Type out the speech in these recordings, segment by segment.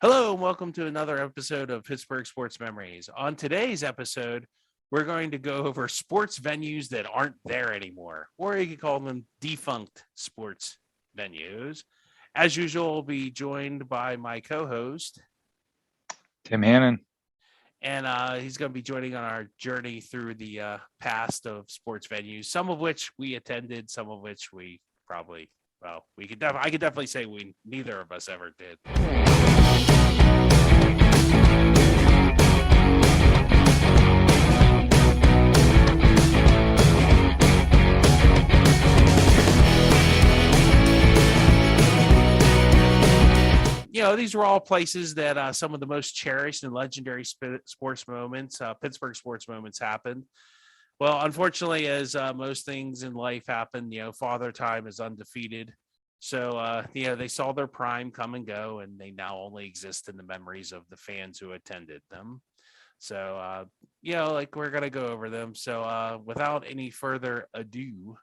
Hello, and welcome to another episode of Pittsburgh Sports Memories. On today's episode, we're going to go over sports venues that aren't there anymore, or you could call them defunct sports venues. As usual, I'll be joined by my co-host, Tim Hannon. and he's going to be joining on our journey through the past of sports venues, some of which we attended, some of which we probably, I could definitely say neither of us ever did. These were all places that some of the most cherished and legendary sports moments, Pittsburgh sports moments happened. Well, unfortunately, as most things in life happen, Father Time is undefeated. So, they saw their prime come and go, and they now only exist in the memories of the fans who attended them. So, we're going to go over them. So, without any further ado,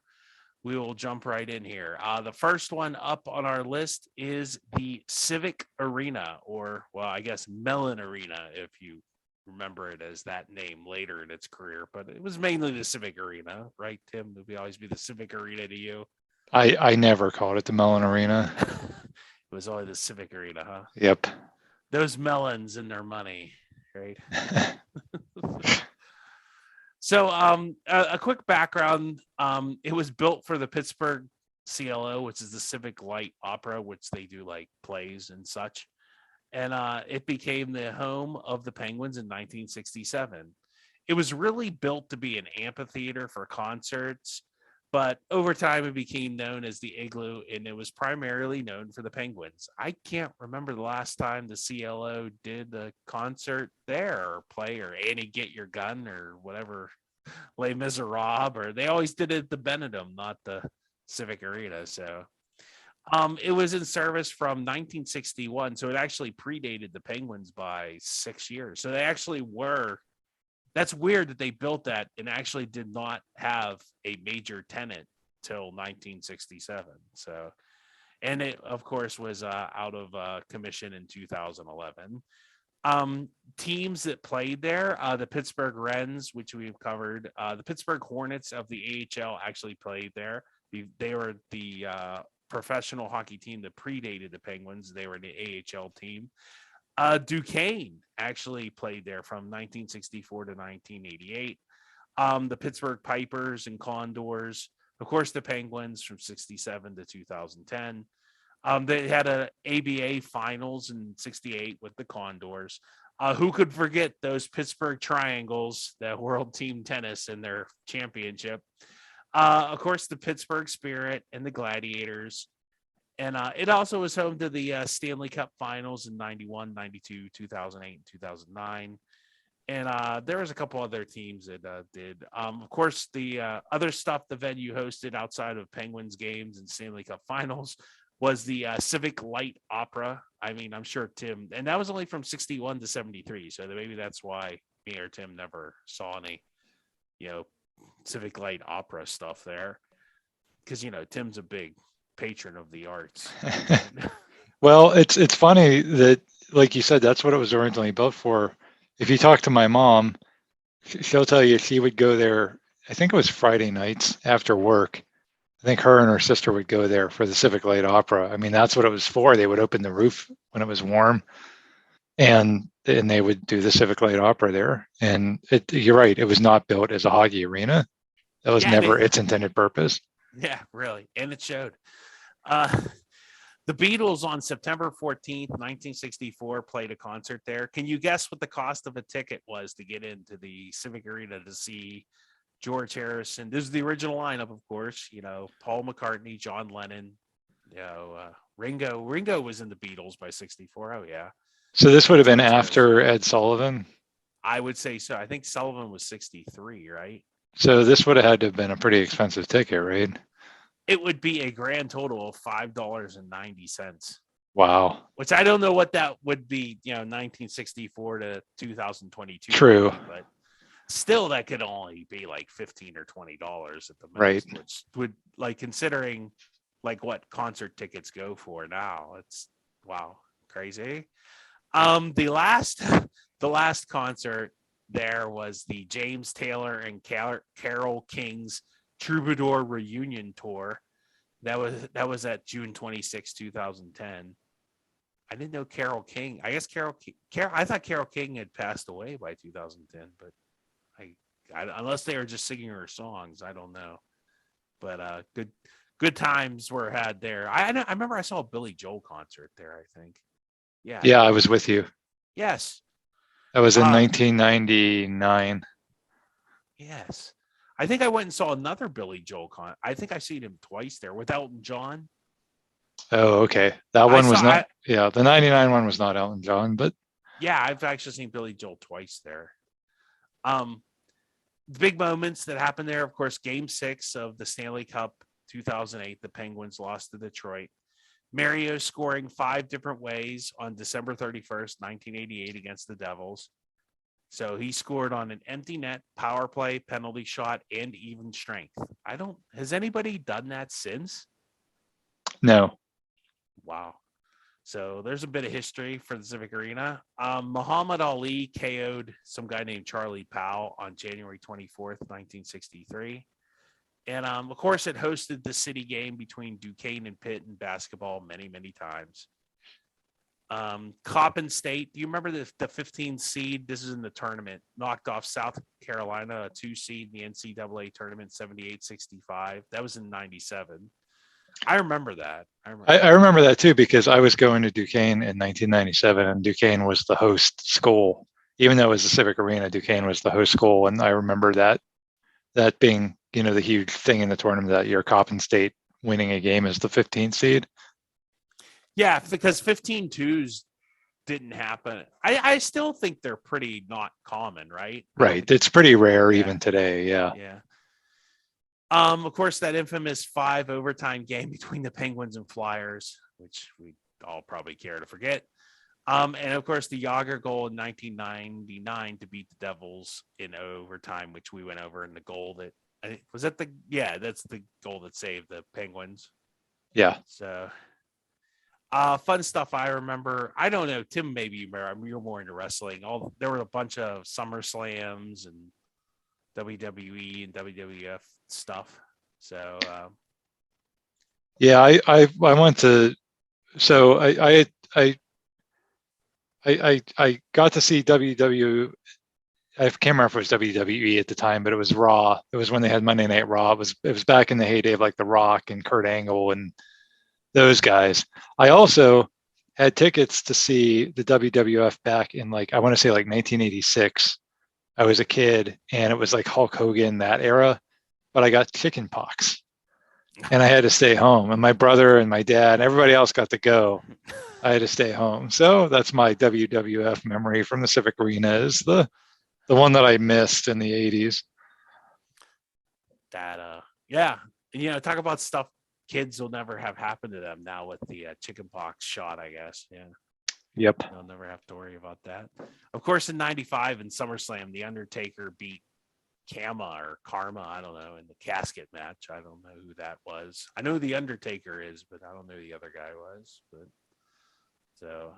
we will jump right in here. The first one up on our list is the Civic Arena, or, I guess Mellon Arena, if you remember it as that name later in its career. But it was mainly the Civic Arena, right, Tim? It would always be the Civic Arena to you. I never called it the Mellon Arena. It was always the Civic Arena, huh? Yep. Those melons and their money, right? So a quick background, it was built for the Pittsburgh CLO, which is the Civic Light Opera, which they do like plays and such. And it became the home of the Penguins in 1967. It was really built to be an amphitheater for concerts, but over time it became known as the Igloo, and it was primarily known for the Penguins. I can't remember the last time the CLO did a concert there or play or Annie Get Your Gun or whatever, Les Miserables, or they always did it at the Benedum, not the Civic Arena. So it was in service from 1961, so it actually predated the Penguins by 6 years. So they actually were. That's weird that they built that and actually did not have a major tenant till 1967. So, and it of course was out of commission in 2011. Teams that played there, the Pittsburgh Wrens, which we've covered, the Pittsburgh Hornets of the AHL actually played there. They were the professional hockey team that predated the Penguins. They were the AHL team. Duquesne actually played there from 1964 to 1988. The Pittsburgh Pipers and Condors, of course, the Penguins from 67 to 2010. They had an ABA finals in 68 with the Condors. Who could forget those Pittsburgh Triangles, the World Team Tennis in their championship? Of course, the Pittsburgh Spirit and the Gladiators. And it also was home to the Stanley Cup Finals in 91, 92, 2008, and 2009. And there was a couple other teams that did. Of course, the other stuff the venue hosted outside of Penguins games and Stanley Cup Finals was the Civic Light Opera. I mean, I'm sure Tim, and that was only from 61 to 73. So maybe that's why me or Tim never saw any, Civic Light Opera stuff there. Because, Tim's a big patron of the arts. Well, it's funny that, like you said, that's what it was originally built for. If you talk to my mom, she'll tell you she would go there. I think it was Friday nights after work. I think her and her sister would go there for the Civic Light Opera. I mean, that's what it was for. They would open the roof when it was warm, and they would do the Civic Light Opera there. And you're right, it was not built as a hockey arena. That was never its intended purpose. Yeah, really. And it showed. The Beatles on September 14th, 1964 played a concert there. Can you guess what the cost of a ticket was to get into the Civic Arena to see George Harrison? This is the original lineup, of course. Paul McCartney, John Lennon, Ringo. Ringo was in the Beatles by 64. Oh, yeah. So this would have been after Ed Sullivan? I would say so. I think Sullivan was 63, right? So this would have had to have been a pretty expensive ticket, right? It would be a grand total of $5.90. Wow. Which I don't know what that would be, 1964 to 2022. True. But still, that could only be like $15 or $20 at the most. Right. Which would, considering what concert tickets go for now, it's, wow, crazy. The last concert there was the James Taylor and Carole King's Troubadour Reunion Tour. That was at June 26, 2010. I didn't know Carole King. I guess I thought Carole King had passed away by 2010, but unless they were just singing her songs, I don't know. But good times were had there. I remember I saw a Billy Joel concert there, I think. Yeah. Yeah, I was with you. Yes. That was in 1999. Yes. I think I went and saw another Billy Joel concert. I think I've seen him twice there with Elton John. Oh, okay. That one was not. Yeah, the 99 one was not Elton John, but yeah, I've actually seen Billy Joel twice there. The big moments that happened there, of course, Game 6 of the Stanley Cup 2008, the Penguins lost to Detroit. Mario scoring 5 different ways on December 31st, 1988 against the Devils. So he scored on an empty net, power play, penalty shot, and even strength. Has anybody done that since? No. Wow. So there's a bit of history for the Civic Arena. Muhammad Ali KO'd some guy named Charlie Powell on January 24th, 1963. And of course, it hosted the city game between Duquesne and Pitt in basketball many, many times. Coppin State, do you remember the 15 seed? This is in the tournament, knocked off South Carolina, a 2 seed in the NCAA tournament, 78-65. That was in 97. I remember that. I remember that too, because I was going to Duquesne in 1997, and Duquesne was the host school. Even though it was the Civic Arena, Duquesne was the host school, and I remember that being, the huge thing in the tournament that year. Coppin State winning a game as the 15th seed. Yeah, because 15-2s didn't happen. I still think they're pretty not common, right? Right. It's pretty rare even today. Yeah. Yeah. Of course, that infamous 5 overtime game between the Penguins and Flyers, which we all probably care to forget. And of course, the Yager goal in 1999 to beat the Devils in overtime, which we went over in the goal that's the goal that saved the Penguins. Yeah. So, fun stuff I remember. I don't know, Tim, maybe you remember. You're more into wrestling. There were a bunch of SummerSlams and WWE and WWF stuff. So yeah, I went to, so I got to see WW. I can't remember if it was WWE at the time, but it was Raw. It was when they had Monday Night Raw. It was back in the heyday of like The Rock and Kurt Angle and those guys. I also had tickets to see the WWF back in I want to say 1986. I was a kid, and it was like Hulk Hogan, that era, but I got chicken pox and I had to stay home, and my brother and my dad, everybody else got to go. I had to stay home. So that's my WWF memory from the Civic Arena, is the one that I missed in the 80s. Yeah. Talk about stuff kids will never have happen to them now with the chicken pox shot, I guess. Yeah. Yep. They'll never have to worry about that. Of course, in 95 in SummerSlam, The Undertaker beat Karma, I don't know, in the casket match. I don't know who that was. I know who The Undertaker is, but I don't know who the other guy was. But so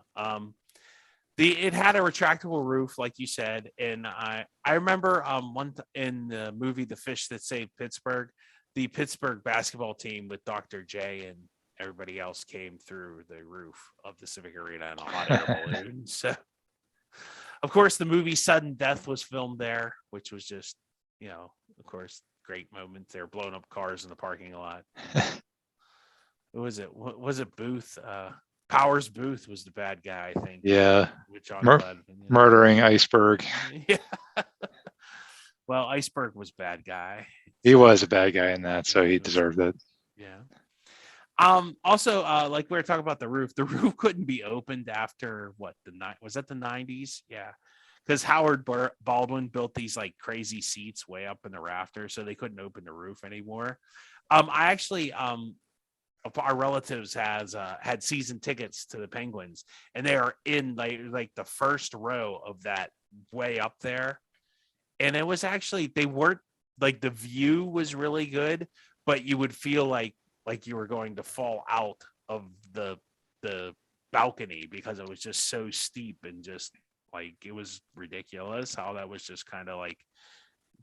it had a retractable roof, like you said, and I remember in the movie The Fish That Saved Pittsburgh, the Pittsburgh basketball team with Dr. J and everybody else came through the roof of the Civic Arena in a hot air balloon. So, of course, the movie Sudden Death was filmed there, which was just, of course, great moment. They're blowing up cars in the parking lot. Who was it? What was it? Booth? Powers Booth was the bad guy, I think. Yeah. Murdering Iceberg. Yeah. Well, Iceberg was bad guy. He was a bad guy in that, so he deserved it. Yeah. Also, like we were talking about the roof couldn't be opened after was that the 90s? Yeah. Because Howard Baldwin built these crazy seats way up in the rafters, so they couldn't open the roof anymore. I actually, our relatives had season tickets to the Penguins, and they are in like the first row of that way up there. And it was actually, they weren't the view was really good, but you would feel like you were going to fall out of the balcony because it was just so steep and just like it was ridiculous how that was just kind of like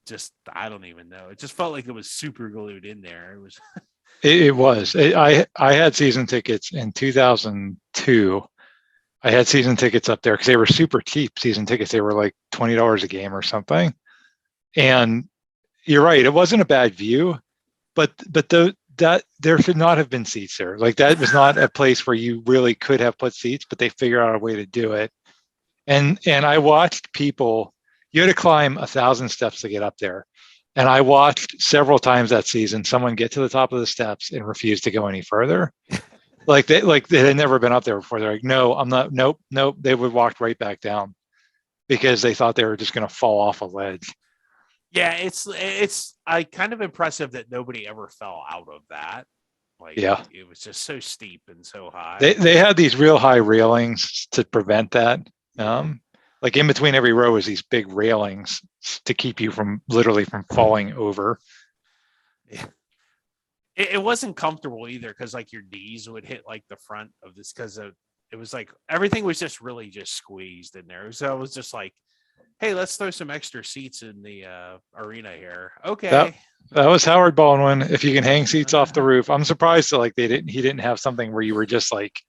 just I don't even know. It just felt like it was super glued in there. It was It was. I had season tickets in 2002. I had season tickets up there because they were super cheap season tickets. They were like $20 a game or something. And you're right, it wasn't a bad view, but that there should not have been seats there. Like that was not a place where you really could have put seats, but they figured out a way to do it. And I watched people. You had to climb 1,000 steps to get up there. And I watched several times that season someone get to the top of the steps and refuse to go any further. Like they had never been up there before. They're like, no, I'm not. Nope, nope. They would walk right back down because they thought they were just going to fall off a ledge. yeah, it's I kind of impressive that nobody ever fell out of that. Like Yeah, it was just so steep and so they high. they had these real high railings to prevent that. Yeah. Like in between every row is these big railings to keep you from literally from falling over. It wasn't comfortable either because like your knees would hit like the front of this because it was like everything was just really just squeezed in there. So it was just like, hey, let's throw some extra seats in the arena here. That Okay. that was Howard Baldwin. If you can hang seats off the roof, I'm surprised that like he didn't have something where you were just like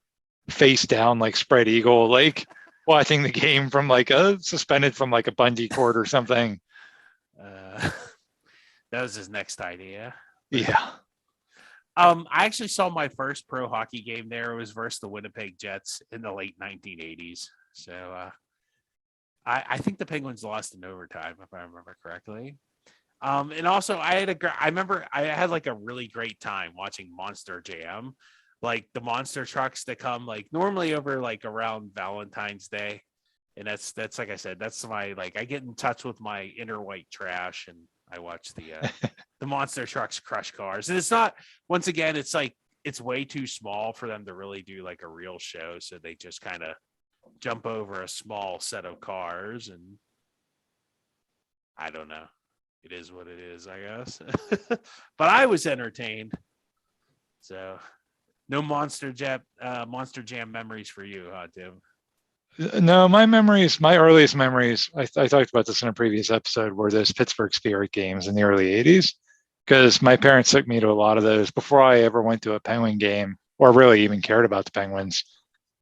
face down like spread eagle, like watching the game from like a suspended from like a bungee cord or something. Uh, that was his next idea. Yeah. I actually saw my first pro hockey game there. It was versus the Winnipeg Jets in the late 1980s. So I think the Penguins lost in overtime, if I remember correctly. And also I remember I had like a really great time watching Monster Jam, like the monster trucks that come like normally over like around Valentine's Day. And that's like I said, that's my like I get in touch with my inner white trash and I watch the monster trucks crush cars. And it's not once again, it's like it's way too small for them to really do like a real show. So they just kind of jump over a small set of cars and I don't know. It is what it is, I guess. But I was entertained. So no Monster Jam memories for you, huh, Tim? No, my earliest memories, I talked about this in a previous episode, were those Pittsburgh Spirit games in the early 80s. Because my parents took me to a lot of those before I ever went to a Penguin game or really even cared about the Penguins.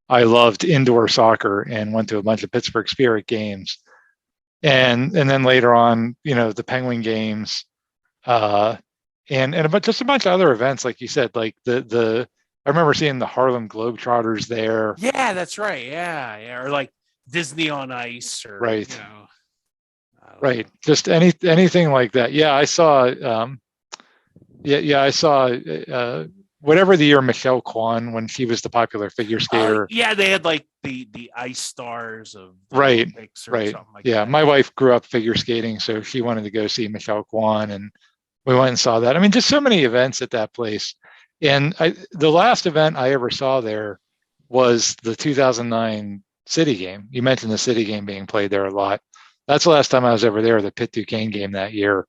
I loved indoor soccer and went to a bunch of Pittsburgh Spirit games. And then later on, the Penguin games, uh, and just a bunch of other events, like you said, like the I remember seeing the Harlem Globetrotters there. Yeah, that's right. Yeah, yeah. Or like Disney on Ice, or Right, I don't right. know. Just anything like that. Yeah, I saw. I saw. Whatever the year Michelle Kwan, when she was the popular figure skater. Yeah, they had like the ice stars of the Right, Olympics or right. something like Yeah, that. my wife grew up figure skating, so she wanted to go see Michelle Kwan, and we went and saw that. I mean, just so many events at that place. And the last event I ever saw there was the 2009 City game. You mentioned the City game being played there a lot. That's the last time I was ever there. The Pitt Duquesne game that year.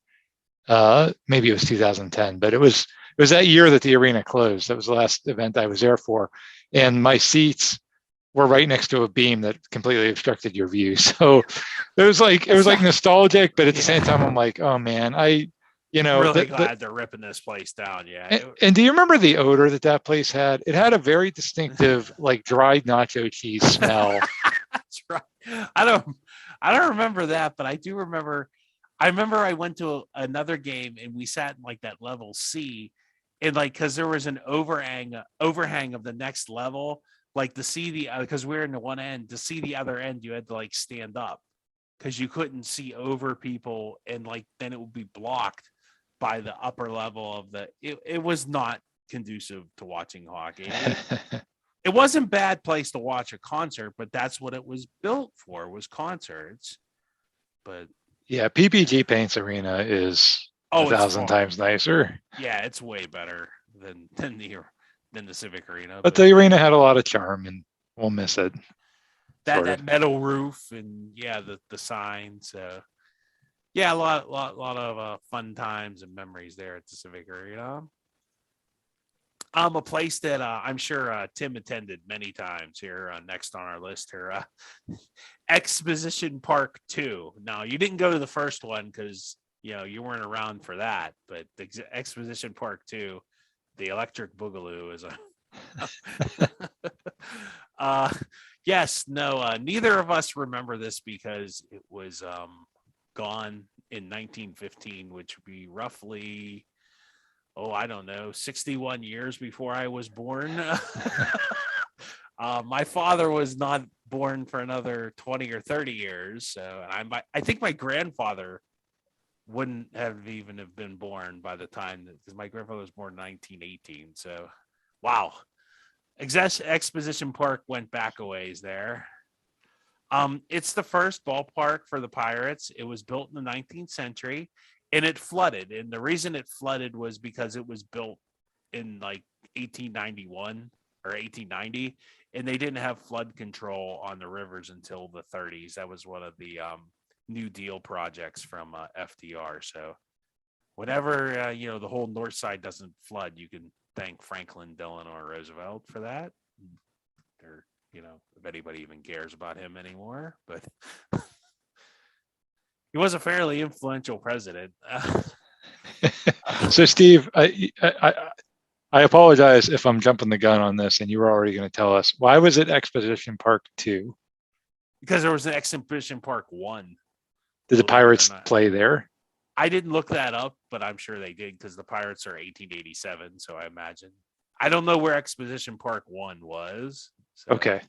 Maybe it was 2010, but it was that year that the arena closed. That was the last event I was there for, and my seats were right next to a beam that completely obstructed your view. So it was like nostalgic, but at the same time, I'm like, oh man, Really glad they're ripping this place down. Yeah. and do you remember the odor that place had? It had a very distinctive, like dried nacho cheese smell. That's right. I don't remember that, but I do remember. I remember I went to another game and we sat in like that level C, and like because there was an overhang of the next level, like to see the because we're in the one end to see the other end, you had to like stand up because you couldn't see over people, and like then it would be blocked by the upper level of it was not conducive to watching hockey. It wasn't a bad place to watch a concert, but that's what it was built for, was concerts. But Yeah, PPG Paints Arena is a it's thousand far. times nicer. Yeah, it's way better than the Civic Arena. But But the arena had a lot of charm, and we'll miss it, that sort of. that metal roof and yeah, the signs. Yeah, a lot of fun times and memories there at the Civic Arena. A place that I'm sure Tim attended many times here. Next on our list here, Exposition Park 2. Now, you didn't go to the first one because you weren't around for that, but the Exposition Park 2, the Electric Boogaloo is a. uh, yes, no, neither of us remember this because it was gone in 1915, which would be roughly, I don't know, 61 years before I was born. My father was not born for another 20 or 30 years. So I think my grandfather wouldn't have even have been born by the time because my grandfather was born in 1918. So, wow. Exposition Park went back a ways there. It's the first ballpark for the Pirates. It was built in the 19th century and it flooded. And the reason it flooded was because it was built in like 1891 or 1890, and they didn't have flood control on the rivers until the 30s. That was one of the New Deal projects from FDR. So whenever, the whole north side doesn't flood, you can thank Franklin Delano Roosevelt for that. Or, if anybody even cares about him anymore, but he was a fairly influential president. So, Steve, I apologize if I'm jumping the gun on this, and you were already going to tell us. Why was it Exposition Park 2? Because there was an Exposition Park 1. Did the Pirates play there? I didn't look that up, but I'm sure they did because the Pirates are 1887, so I imagine. I don't know where Exposition Park 1 was. So okay.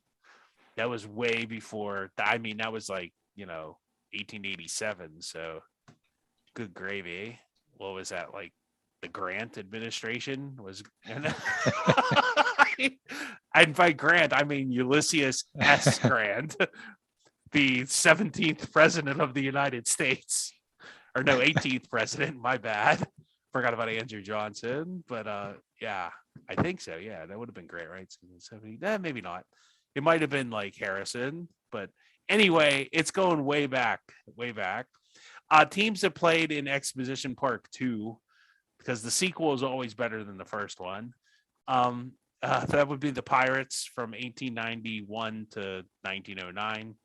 That was way before. I mean, that was like, 1887, so good gravy. What was that, like the Grant administration was? And by Grant, I mean Ulysses S. Grant, the 17th president of the United States. Or no, 18th president, my bad. Forgot about Andrew Johnson, but yeah, I think so. Yeah, that would have been great, right? 70, maybe not. It might have been like Harrison, but anyway, it's going way back, way back. Teams that played in Exposition Park 2, because the sequel is always better than the first one. That would be the Pirates from 1891 to 1909.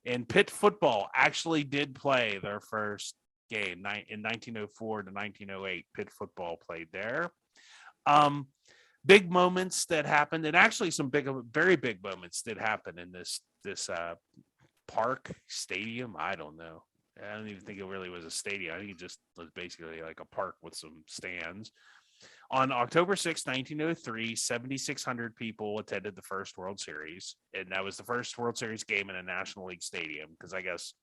And Pitt football actually did play their first game in 1904 to 1908. Pitt football played there. Big moments that happened, and actually some very big moments did happen in this park stadium. I don't know. I don't even think it really was a stadium. I think it just was basically like a park with some stands. On October 6, 1903, 7,600 people attended the first World Series, and that was the first World Series game in a National League stadium because I guess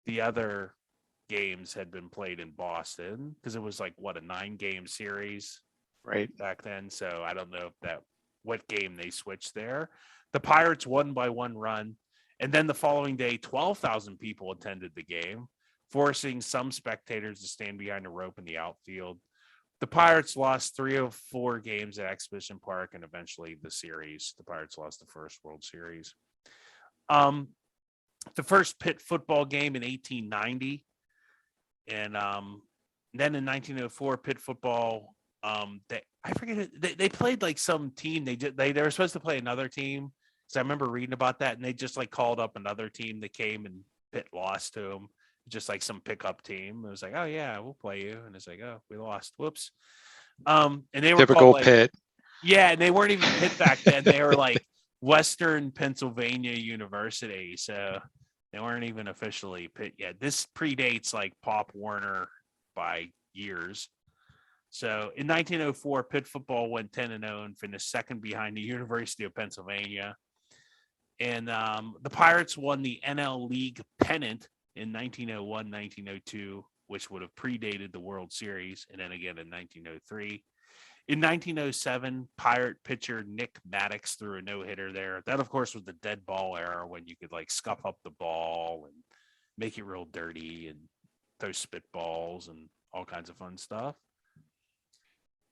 the other games had been played in Boston because it was like a 9-game series right back then. So I don't know what game they switched there. The Pirates won by 1 run, and then the following day, 12,000 people attended the game, forcing some spectators to stand behind a rope in the outfield. The Pirates lost 3 of 4 games at Exposition Park, and eventually the Pirates lost the first World Series. The first Pitt football game in 1890. And then in 1904, Pitt football, I forget it. They played like some team. They were supposed to play another team. So I remember reading about that, and they just like called up another team that came, and Pitt lost to them. Just like some pickup team. It was like, oh yeah, we'll play you, and it's like, oh, we lost. Whoops. And they were typical called, like, Pitt. Yeah, and they weren't even Pitt back then. They were like Western Pennsylvania University, so they weren't even officially Pitt yet. This predates like Pop Warner by years. So in 1904, Pitt football went 10-0 and finished second behind the University of Pennsylvania. And the Pirates won the NL League pennant in 1901, 1902, which would have predated the World Series, and then again in 1903. In 1907, Pirate pitcher Nick Maddox threw a no-hitter there. That, of course, was the dead ball era when you could like scuff up the ball and make it real dirty and throw spitballs and all kinds of fun stuff.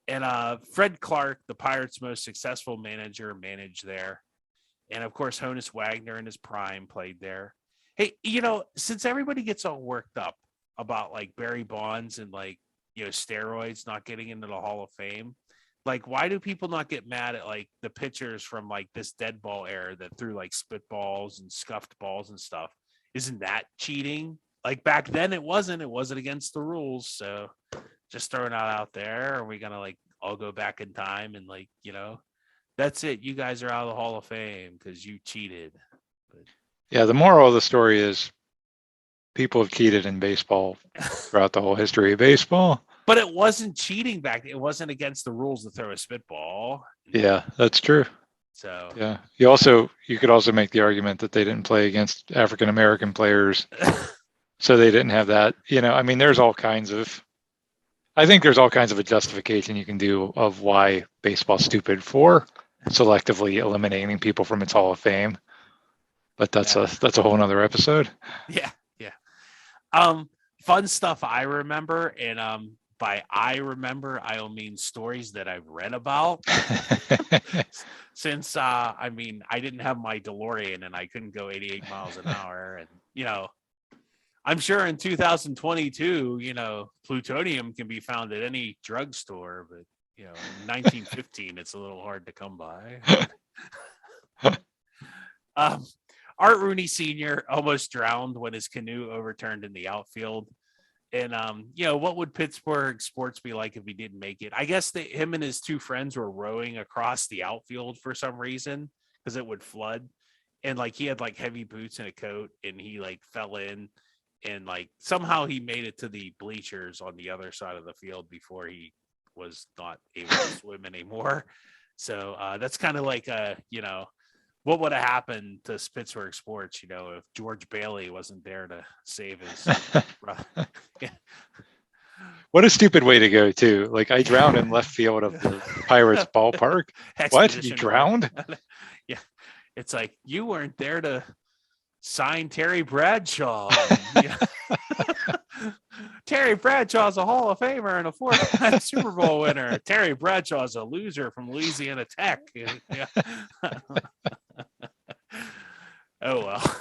And Fred Clark, the Pirates' most successful manager, managed there. And, of course, Honus Wagner in his prime played there. Hey, since everybody gets all worked up about, like, Barry Bonds and, like, steroids not getting into the Hall of Fame, Like, why do people not get mad at like the pitchers from like this dead ball era that threw like spitballs and scuffed balls and stuff? Isn't that cheating? Like back then it wasn't. It wasn't against the rules. So just throwing it out there. Are we gonna like all go back in time and like, that's it. You guys are out of the Hall of Fame because you cheated. But Yeah, the moral of the story is people have cheated in baseball throughout the whole history of baseball. but it wasn't cheating back. It wasn't against the rules to throw a spitball. Yeah, that's true. So Yeah. You could also make the argument that they didn't play against African American players, so they didn't have that. I mean, I think there's all kinds of a justification you can do of why baseball's stupid for selectively eliminating people from its Hall of Fame. But that's a whole nother episode. yeah. Fun stuff I remember, and by I remember, I don't mean stories that I've read about. Since I didn't have my DeLorean and I couldn't go 88 miles an hour, and I'm sure in 2022, plutonium can be found at any drugstore, but in 1915, it's a little hard to come by. Art Rooney Sr. almost drowned when his canoe overturned in the outfield. And, what would Pittsburgh sports be like if he didn't make it? I guess him and his two friends were rowing across the outfield for some reason because it would flood. And, like, he had, like, heavy boots and a coat, and he, like, fell in. And, like, somehow he made it to the bleachers on the other side of the field before he was not able to swim anymore. So that's kind of like what would have happened to Pittsburgh sports, if George Bailey wasn't there to save his yeah. What a stupid way to go, too. Like, I drowned in left field of the Pirates ballpark. What? You drowned? Yeah. It's like, you weren't there to sign Terry Bradshaw. Terry Bradshaw's a Hall of Famer and a 4-time Super Bowl winner. Terry Bradshaw's a loser from Louisiana Tech. Yeah. Oh, well.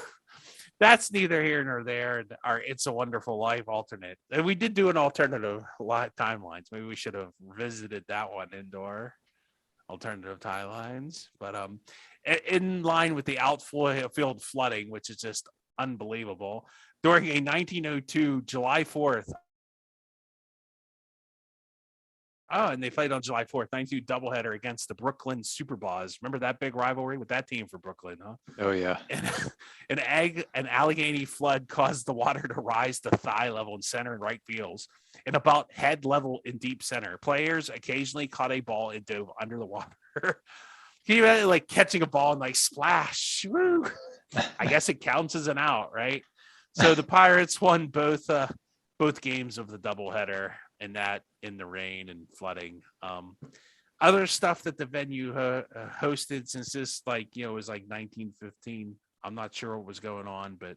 That's neither here nor there. Our It's a Wonderful Life alternate. And we did do an alternative timelines. Maybe we should have visited that one indoor alternative timelines. But in line with the outfield flooding, which is just unbelievable, during a 1902 July 4th. Oh, and they played on July 4th, 92 doubleheader against the Brooklyn Superbas. Remember that big rivalry with that team for Brooklyn, huh? Oh, yeah. And an Allegheny flood caused the water to rise to thigh level in center and right fields and about head level in deep center. Players occasionally caught a ball and dove under the water. He really like catching a ball and like splash. Woo! I guess it counts as an out, right? So the Pirates won both games of the doubleheader, and that in the rain and flooding. Other stuff that the venue hosted since this was like 1915. I'm not sure what was going on, but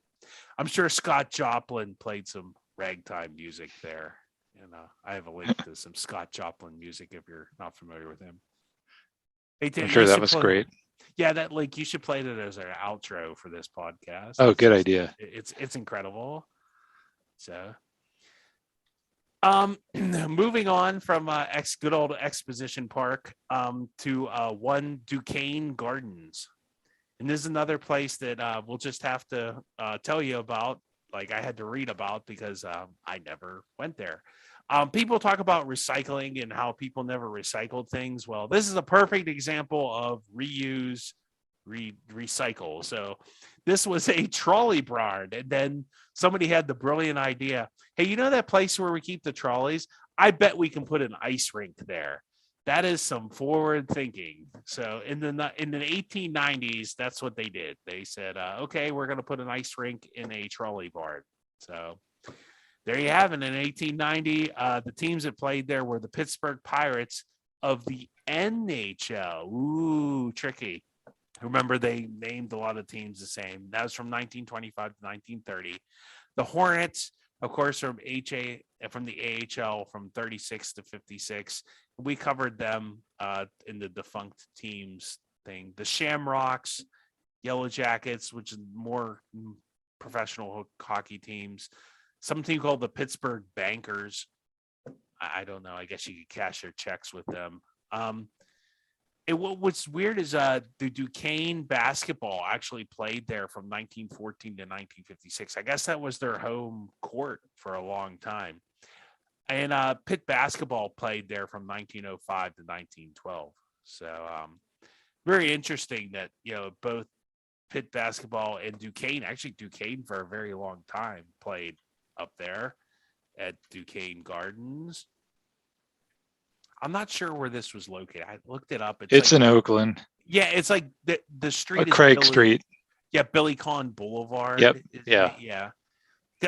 I'm sure Scott Joplin played some ragtime music there. I have a link to some Scott Joplin music if you're not familiar with him. Hey, Tim, I'm sure that was great. Yeah, that link, you should play that as an outro for this podcast. Oh, good idea. It's incredible. So moving on from good old Exposition Park to One Duquesne Gardens. And this is another place that we'll just have to tell you about. Like I had to read about because I never went there. People talk about recycling and how people never recycled things. Well, this is a perfect example of reuse, recycle. So this was a trolley barn, and then somebody had the brilliant idea. Hey, that place where we keep the trolleys? I bet we can put an ice rink there. That is some forward thinking. So in the 1890s, that's what they did. They said, okay, we're going to put an ice rink in a trolley barn. So there you have it. In 1890, the teams that played there were the Pittsburgh Pirates of the NHL. Ooh, tricky. Remember, they named a lot of teams the same. That was from 1925 to 1930. The Hornets, of course, from the AHL from 36 to 56. We covered them in the defunct teams thing. The Shamrocks, Yellow Jackets, which is more professional hockey teams. Some team called the Pittsburgh Bankers. I don't know. I guess you could cash your checks with them. What's weird is the Duquesne basketball actually played there from 1914 to 1956. I guess that was their home court for a long time. And Pitt basketball played there from 1905 to 1912. So very interesting that, both Pitt basketball and Duquesne for a very long time played up there at Duquesne Gardens. I'm not sure where this was located. I looked it up. It's like, in Oakland. Yeah, it's like the street is Craig Street. Yeah, Billy Conn Boulevard. Yep. Yeah. Yeah.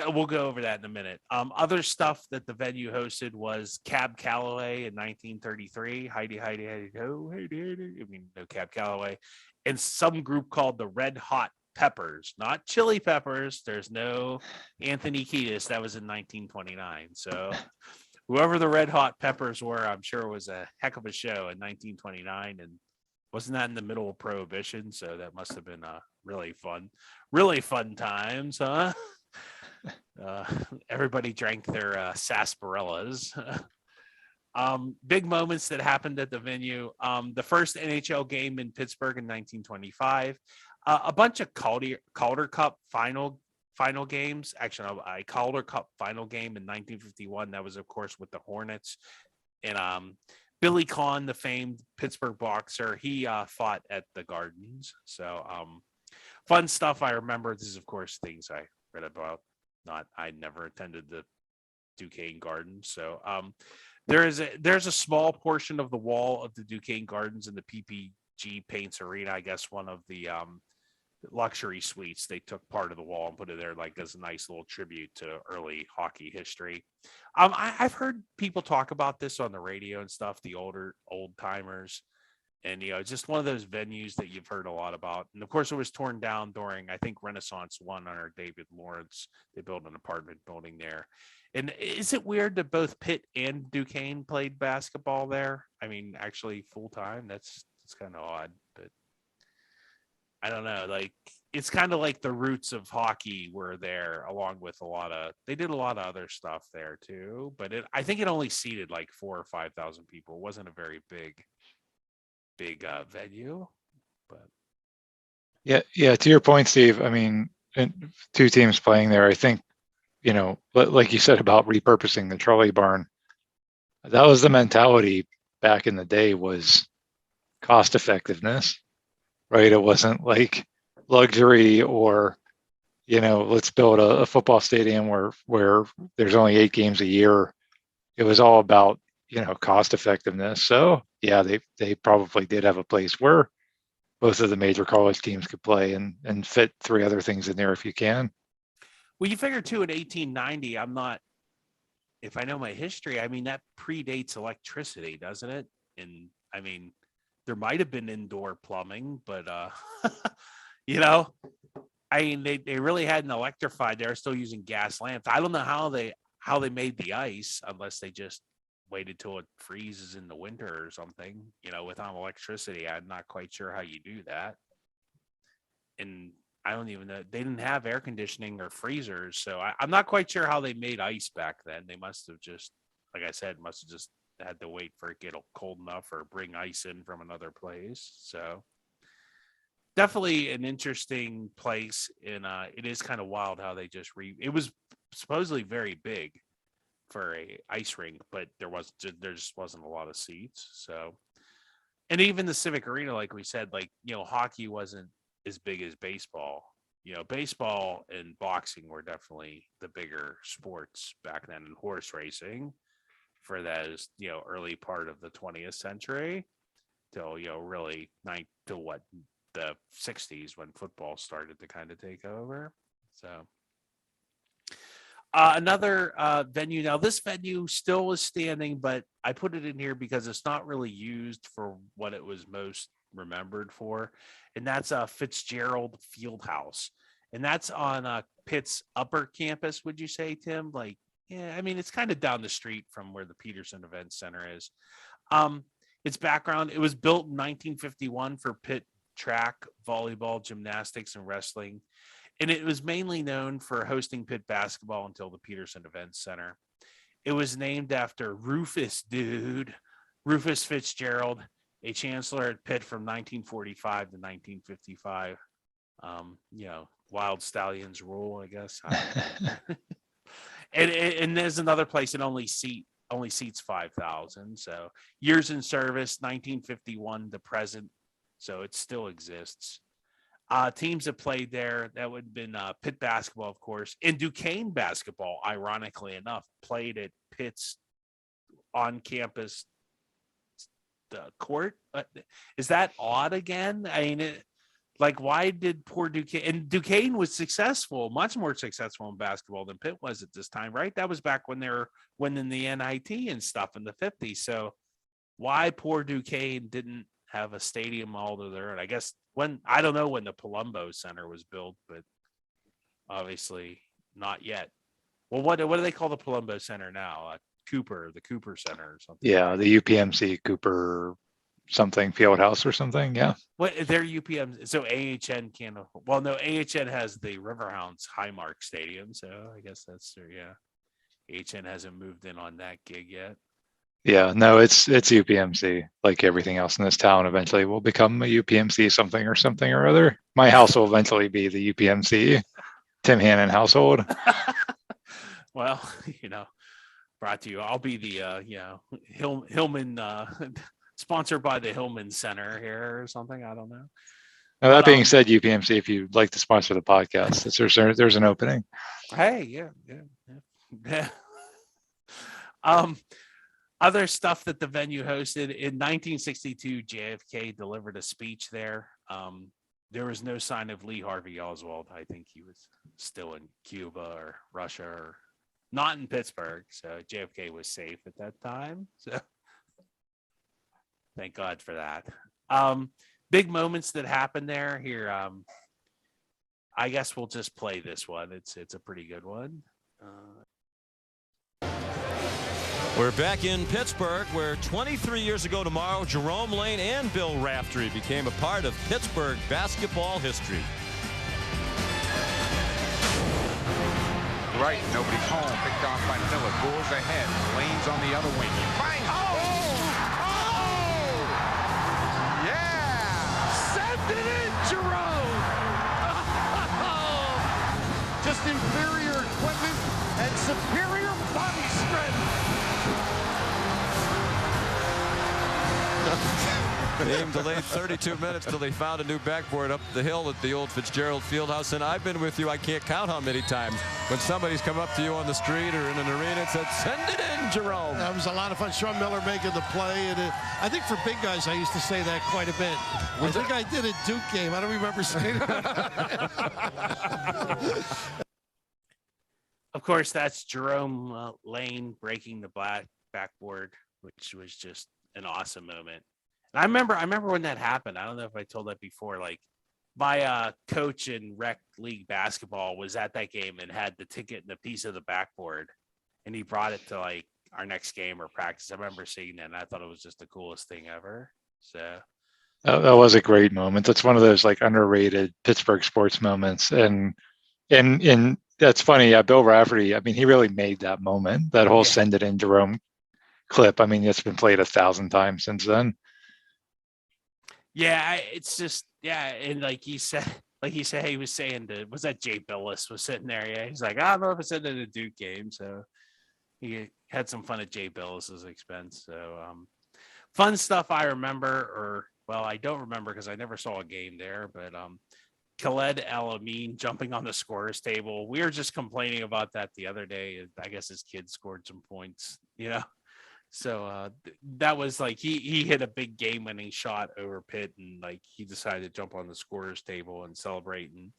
We'll go over that in a minute. Other stuff that the venue hosted was Cab Calloway in 1933. Heidi, ho, Heidi. I mean, no Cab Calloway. And some group called the Red Hot Peppers, not Chili Peppers. There's no Anthony Kiedis. That was in 1929. So whoever the Red Hot Peppers were, I'm sure it was a heck of a show in 1929. And wasn't that in the middle of Prohibition? So that must have been really fun times, huh? Everybody drank their sarsaparillas. Big moments that happened at the venue. The first NHL game in Pittsburgh in 1925. A bunch of Calder Cup final games. Actually, a Calder Cup final game in 1951. That was, of course, with the Hornets. And Billy Conn, the famed Pittsburgh boxer, he fought at the Gardens. So fun stuff. I remember. This is, of course, things I read about. I never attended the Duquesne Gardens. So there's a small portion of the wall of the Duquesne Gardens in the PPG Paints Arena. I guess one of the luxury suites. They took part of the wall and put it there like as a nice little tribute to early hockey history. I've heard people talk about this on the radio and stuff, the old timers. And, just one of those venues that you've heard a lot about. And, of course, it was torn down during, I think, Renaissance 1 under David Lawrence. They built an apartment building there. And is it weird that both Pitt and Duquesne played basketball there? I mean, actually full time? That's kind of odd. But I don't know. Like, it's kind of like the roots of hockey were there, along with they did a lot of other stuff there, too. But I think it only seated like 4,000 or 5,000 people. It wasn't a very big venue, but yeah, to your point, Steve, I mean, two teams playing there, I think, like you said about repurposing the trolley barn, that was the mentality back in the day, was cost effectiveness, right? It wasn't like luxury or, let's build a football stadium where there's only 8 games a year. It was all about cost effectiveness. So yeah, they probably did have a place where both of the major college teams could play and fit 3 other things in there if you can. Well, you figure too, in 1890, if I know my history, I mean, that predates electricity, doesn't it? And I mean, there might have been indoor plumbing, but I mean, they really hadn't electrified. They're still using gas lamps. I don't know how they made the ice, unless they just waited till it freezes in the winter or something, without electricity. I'm not quite sure how you do that. And I don't even know, they didn't have air conditioning or freezers. So I'm not quite sure how they made ice back then. They must have just, like I said, had to wait for it to get cold enough or bring ice in from another place. So definitely an interesting place. And it is kind of wild how they just it was supposedly very big for a ice rink, but there just wasn't a lot of seats. So, and even the Civic Arena, like we said, like, hockey wasn't as big as baseball. Baseball and boxing were definitely the bigger sports back then, and horse racing for those, early part of the 20th century till, really the 60s, when football started to kind of take over. So another venue. Now, this venue still is standing, but I put it in here because it's not really used for what it was most remembered for, and that's Fitzgerald Fieldhouse, and that's on Pitt's upper campus. Would you say, Tim? Like, yeah, I mean, it's kind of down the street from where the Peterson Event Center is. Its background: it was built in 1951 for Pitt track, volleyball, gymnastics, and wrestling. And it was mainly known for hosting Pitt basketball until the Peterson Event Center. It was named after Rufus Rufus Fitzgerald, a chancellor at Pitt from 1945 to 1955. Wild Stallions rule, I guess. And there's another place that only seats 5,000. So years in service, 1951 to present. So it still exists. Teams that played there, that would have been Pitt basketball, of course, and Duquesne basketball, ironically enough, played at Pitt's on-campus court. Is that odd again? I mean, why did poor Duquesne? And Duquesne was successful, much more successful in basketball than Pitt was at this time, right? That was back when they were winning the NIT and stuff in the 50s. So why poor Duquesne didn't have a stadium all to their own? I guess I don't know when the Palumbo Center was built, but obviously not yet. Well, what do they call the Palumbo Center now? The Cooper Center or something. Yeah, the UPMC Cooper something field house or something. Yeah. What they're UPM? So AHN can't. Well, no, AHN has the Riverhounds Highmark Stadium, so I guess that's yeah. AHN hasn't moved in on that gig yet. Yeah, no, it's UPMC. Like everything else in this town, eventually will become a UPMC something or other. My house will eventually be the UPMC Tim Hannon household. Well, brought to you. I'll be the Hillman sponsored by the Hillman Center here or something. I don't know. Now, that being said, UPMC, if you'd like to sponsor the podcast, there's an opening. Hey, yeah. Other stuff that the venue hosted in 1962, JFK delivered a speech there. There was no sign of Lee Harvey Oswald. I think he was still in Cuba or Russia or not in Pittsburgh. So JFK was safe at that time. So thank God for that. Big moments that happened there here. I guess we'll just play this one. It's a pretty good one. We're back in Pittsburgh, where 23 years ago tomorrow, Jerome Lane and Bill Raftery became a part of Pittsburgh basketball history. Right, nobody's home. Picked off by Miller. Bulls ahead. Lane's on the other wing. Bang! Yeah! Send it in, Jerome! Just inferior equipment and superior body strength. Game delayed 32 minutes till they found a new backboard up the hill at the old Fitzgerald Fieldhouse. And I've been with you, I can't count how many times, when somebody's come up to you on the street or in an arena and said, send it in, Jerome. That was a lot of fun. Sean Miller making the play. And I think for big guys, I used to say that quite a bit. I think I did a Duke game. I don't remember saying that. Of course, that's Jerome Lane breaking the backboard, which was just an awesome moment. And I remember when that happened. I don't know if I told that before. Like, my coach in rec league basketball was at that game and had the ticket and a piece of the backboard, and he brought it to like our next game or practice. I remember seeing that, and I thought it was just the coolest thing ever. So that was a great moment. That's one of those like underrated Pittsburgh sports moments, and that's funny. Bill Raftery, I mean, he really made that moment. That whole "Send It In, Jerome" clip. I mean, it's been played 1,000 times since then. Yeah, it's just and like he said, he was saying was that Jay Billis was sitting there? Yeah, he's like, I don't know if I said it in a Duke game, so he had some fun at Jay Billis's expense. So fun stuff I remember, I don't remember because I never saw a game there, but Khaled El-Amin jumping on the scorer's table. We were just complaining about that the other day. I guess his kid scored some points, So that was like he hit a big game-winning shot over Pitt, and like he decided to jump on the scorer's table and celebrate. And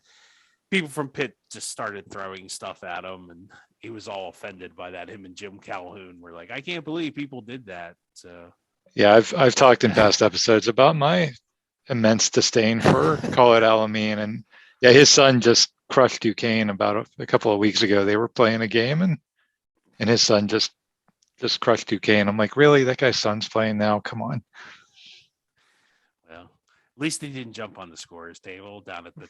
people from Pitt just started throwing stuff at him, and he was all offended by that. Him and Jim Calhoun were like, "I can't believe people did that." So yeah, I've talked in past episodes about my immense disdain for Khaled El-Amin, and yeah, his son just crushed Duquesne about a couple of weeks ago. They were playing a game, and his son just crushed Duquesne. I'm like, really? That guy's son's playing now? Come on. Well, at least he didn't jump on the scorer's table down at the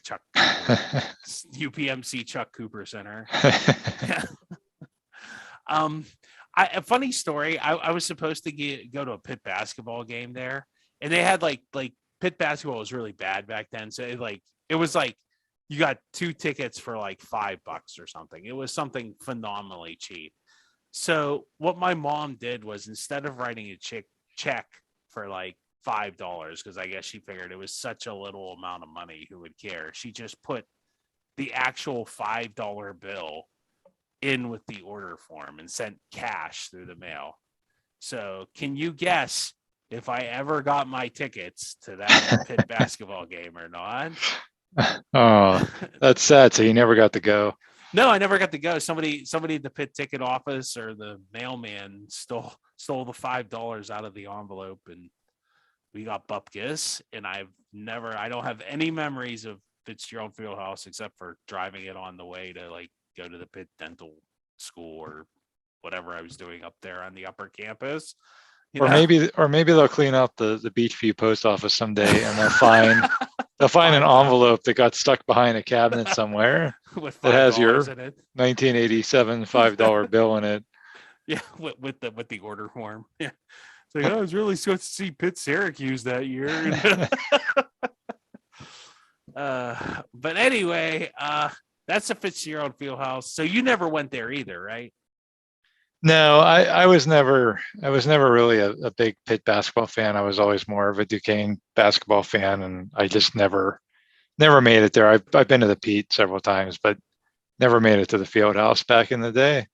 UPMC Chuck Cooper Center. A funny story. I was supposed to go to a Pitt basketball game there, and they had like Pitt basketball was really bad back then. So it was like you got 2 tickets for like $5 or something. It was something phenomenally cheap. So what my mom did was instead of writing a check for like $5, because I guess she figured it was such a little amount of money, who would care? She just put the actual $5 bill in with the order form and sent cash through the mail. So can you guess if I ever got my tickets to that Pitt basketball game or not? Oh, that's sad. So you never got to go. No, I never got to go. Somebody at the Pitt ticket office or the mailman stole the $5 out of the envelope, and we got bupkis. And I don't have any memories of Fitzgerald Fieldhouse except for driving it on the way to like go to the Pitt Dental School or whatever I was doing up there on the upper campus. Or maybe they'll clean out the Beachview post office someday, and they'll find an envelope that got stuck behind a cabinet somewhere with that has your in it. 1987 $5 bill in it. Yeah, with the order form. Yeah, it's like, I was really supposed to see Pitt Syracuse that year. But anyway, that's a Fitzgerald Fieldhouse. So you never went there either, right? No, I was never really a big Pitt basketball fan. I was always more of a Duquesne basketball fan, and I just never made it there. I've been to the Pete several times, but never made it to the Fieldhouse back in the day.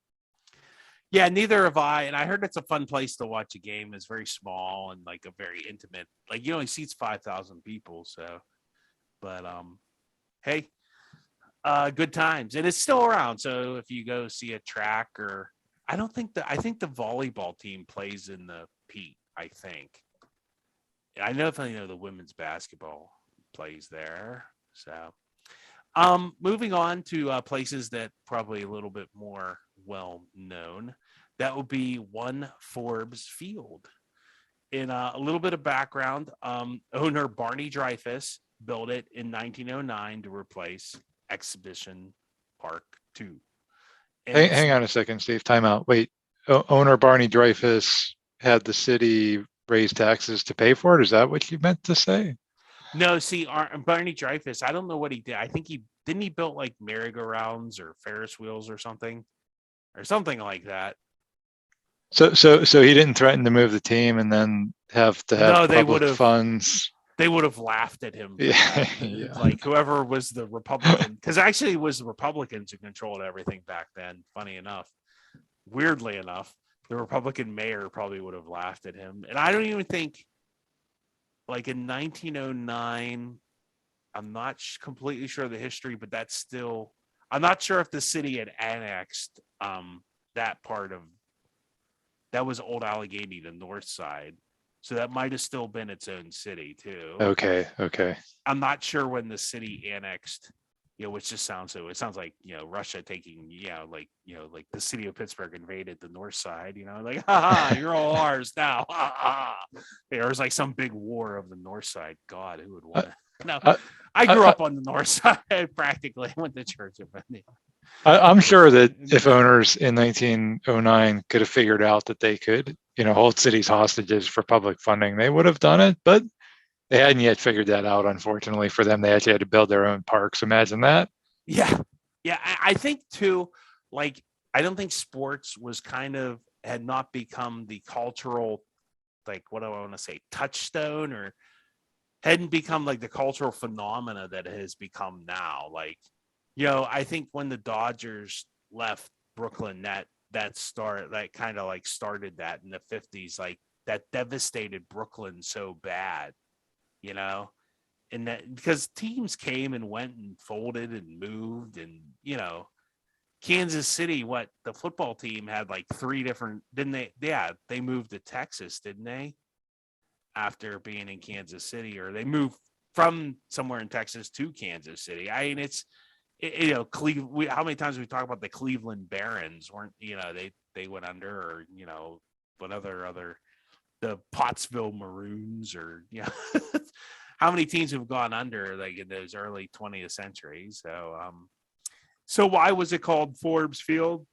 Yeah, neither have I. And I heard it's a fun place to watch a game. It's very small and like a very intimate. Like you only seats 5,000 people. So, but hey, good times, and it's still around. So if you go see a track or I think the volleyball team plays in the Pete. I think. I definitely know the women's basketball plays there. So, moving on to places that probably a little bit more well known. That would be One Forbes Field. In a little bit of background, owner Barney Dreyfuss built it in 1909 to replace Exhibition Park 2. Hang on a second, Steve. Time out. Wait, owner Barney Dreyfuss had the city raise taxes to pay for it? Is that what you meant to say? No, see, Barney Dreyfuss, I don't know what he did. I think he built like merry-go-rounds or Ferris wheels or something like that. So he didn't threaten to move the team and then have to have public funds. They would have laughed at him. Yeah. Like whoever was the Republican, because actually it was the Republicans who controlled everything back then. Funny enough, weirdly enough, the Republican mayor probably would have laughed at him. And I don't even think, like in 1909, I'm not completely sure of the history, but that's still, I'm not sure if the city had annexed that part of, that was Old Allegheny, the north side. So that might have still been its own city too. Okay. I'm not sure when the city annexed, which just sounds so. It sounds like Russia taking, like the city of Pittsburgh invaded the north side. Like you're all ours now. There was like some big war of the north side. God, who would want to? No, I grew up on the north side practically. I went to church. I'm sure that if owners in 1909 could have figured out that they could, hold cities hostages for public funding, they would have done it, but they hadn't yet figured that out. Unfortunately for them, they actually had to build their own parks. Imagine that. Yeah. I think too, like, I don't think sports had not become the cultural, like, what do I want to say, touchstone, or hadn't become like the cultural phenomena that it has become now. Like, I think when the Dodgers left Brooklyn, that kind of like started that in the 50s, like that devastated Brooklyn so bad, and that because teams came and went and folded and moved, and Kansas City, the football team had like 3 different, didn't they? Yeah, they moved to Texas, didn't they? After being in Kansas City, or they moved from somewhere in Texas to Kansas City. I mean, Cleveland. How many times have we talked about the Cleveland Barons? Weren't they went under, or what other the Pottsville Maroons, or how many teams have gone under like in those early 20th century? So why was it called Forbes Field?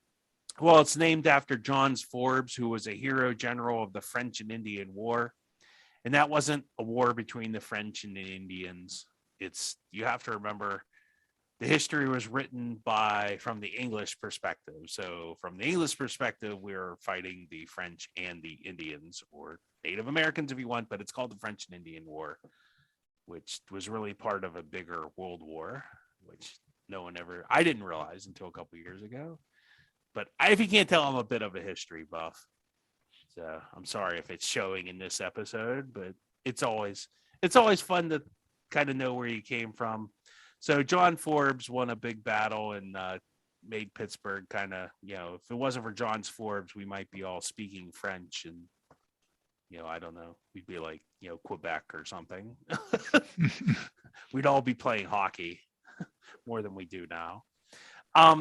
Well, it's named after John Forbes, who was a hero general of the French and Indian War. And that wasn't a war between the French and the Indians. You have to remember the history was written from the English perspective. So from the English perspective, we're fighting the French and the Indians, or Native Americans if you want, but it's called the French and Indian War, which was really part of a bigger world war, which I didn't realize until a couple years ago. But if you can't tell, I'm a bit of a history buff. So I'm sorry if it's showing in this episode, but it's always fun to kind of know where you came from. So John Forbes won a big battle and made Pittsburgh kind of, if it wasn't for John Forbes, we might be all speaking French and, I don't know, we'd be like, Quebec or something. We'd all be playing hockey more than we do now.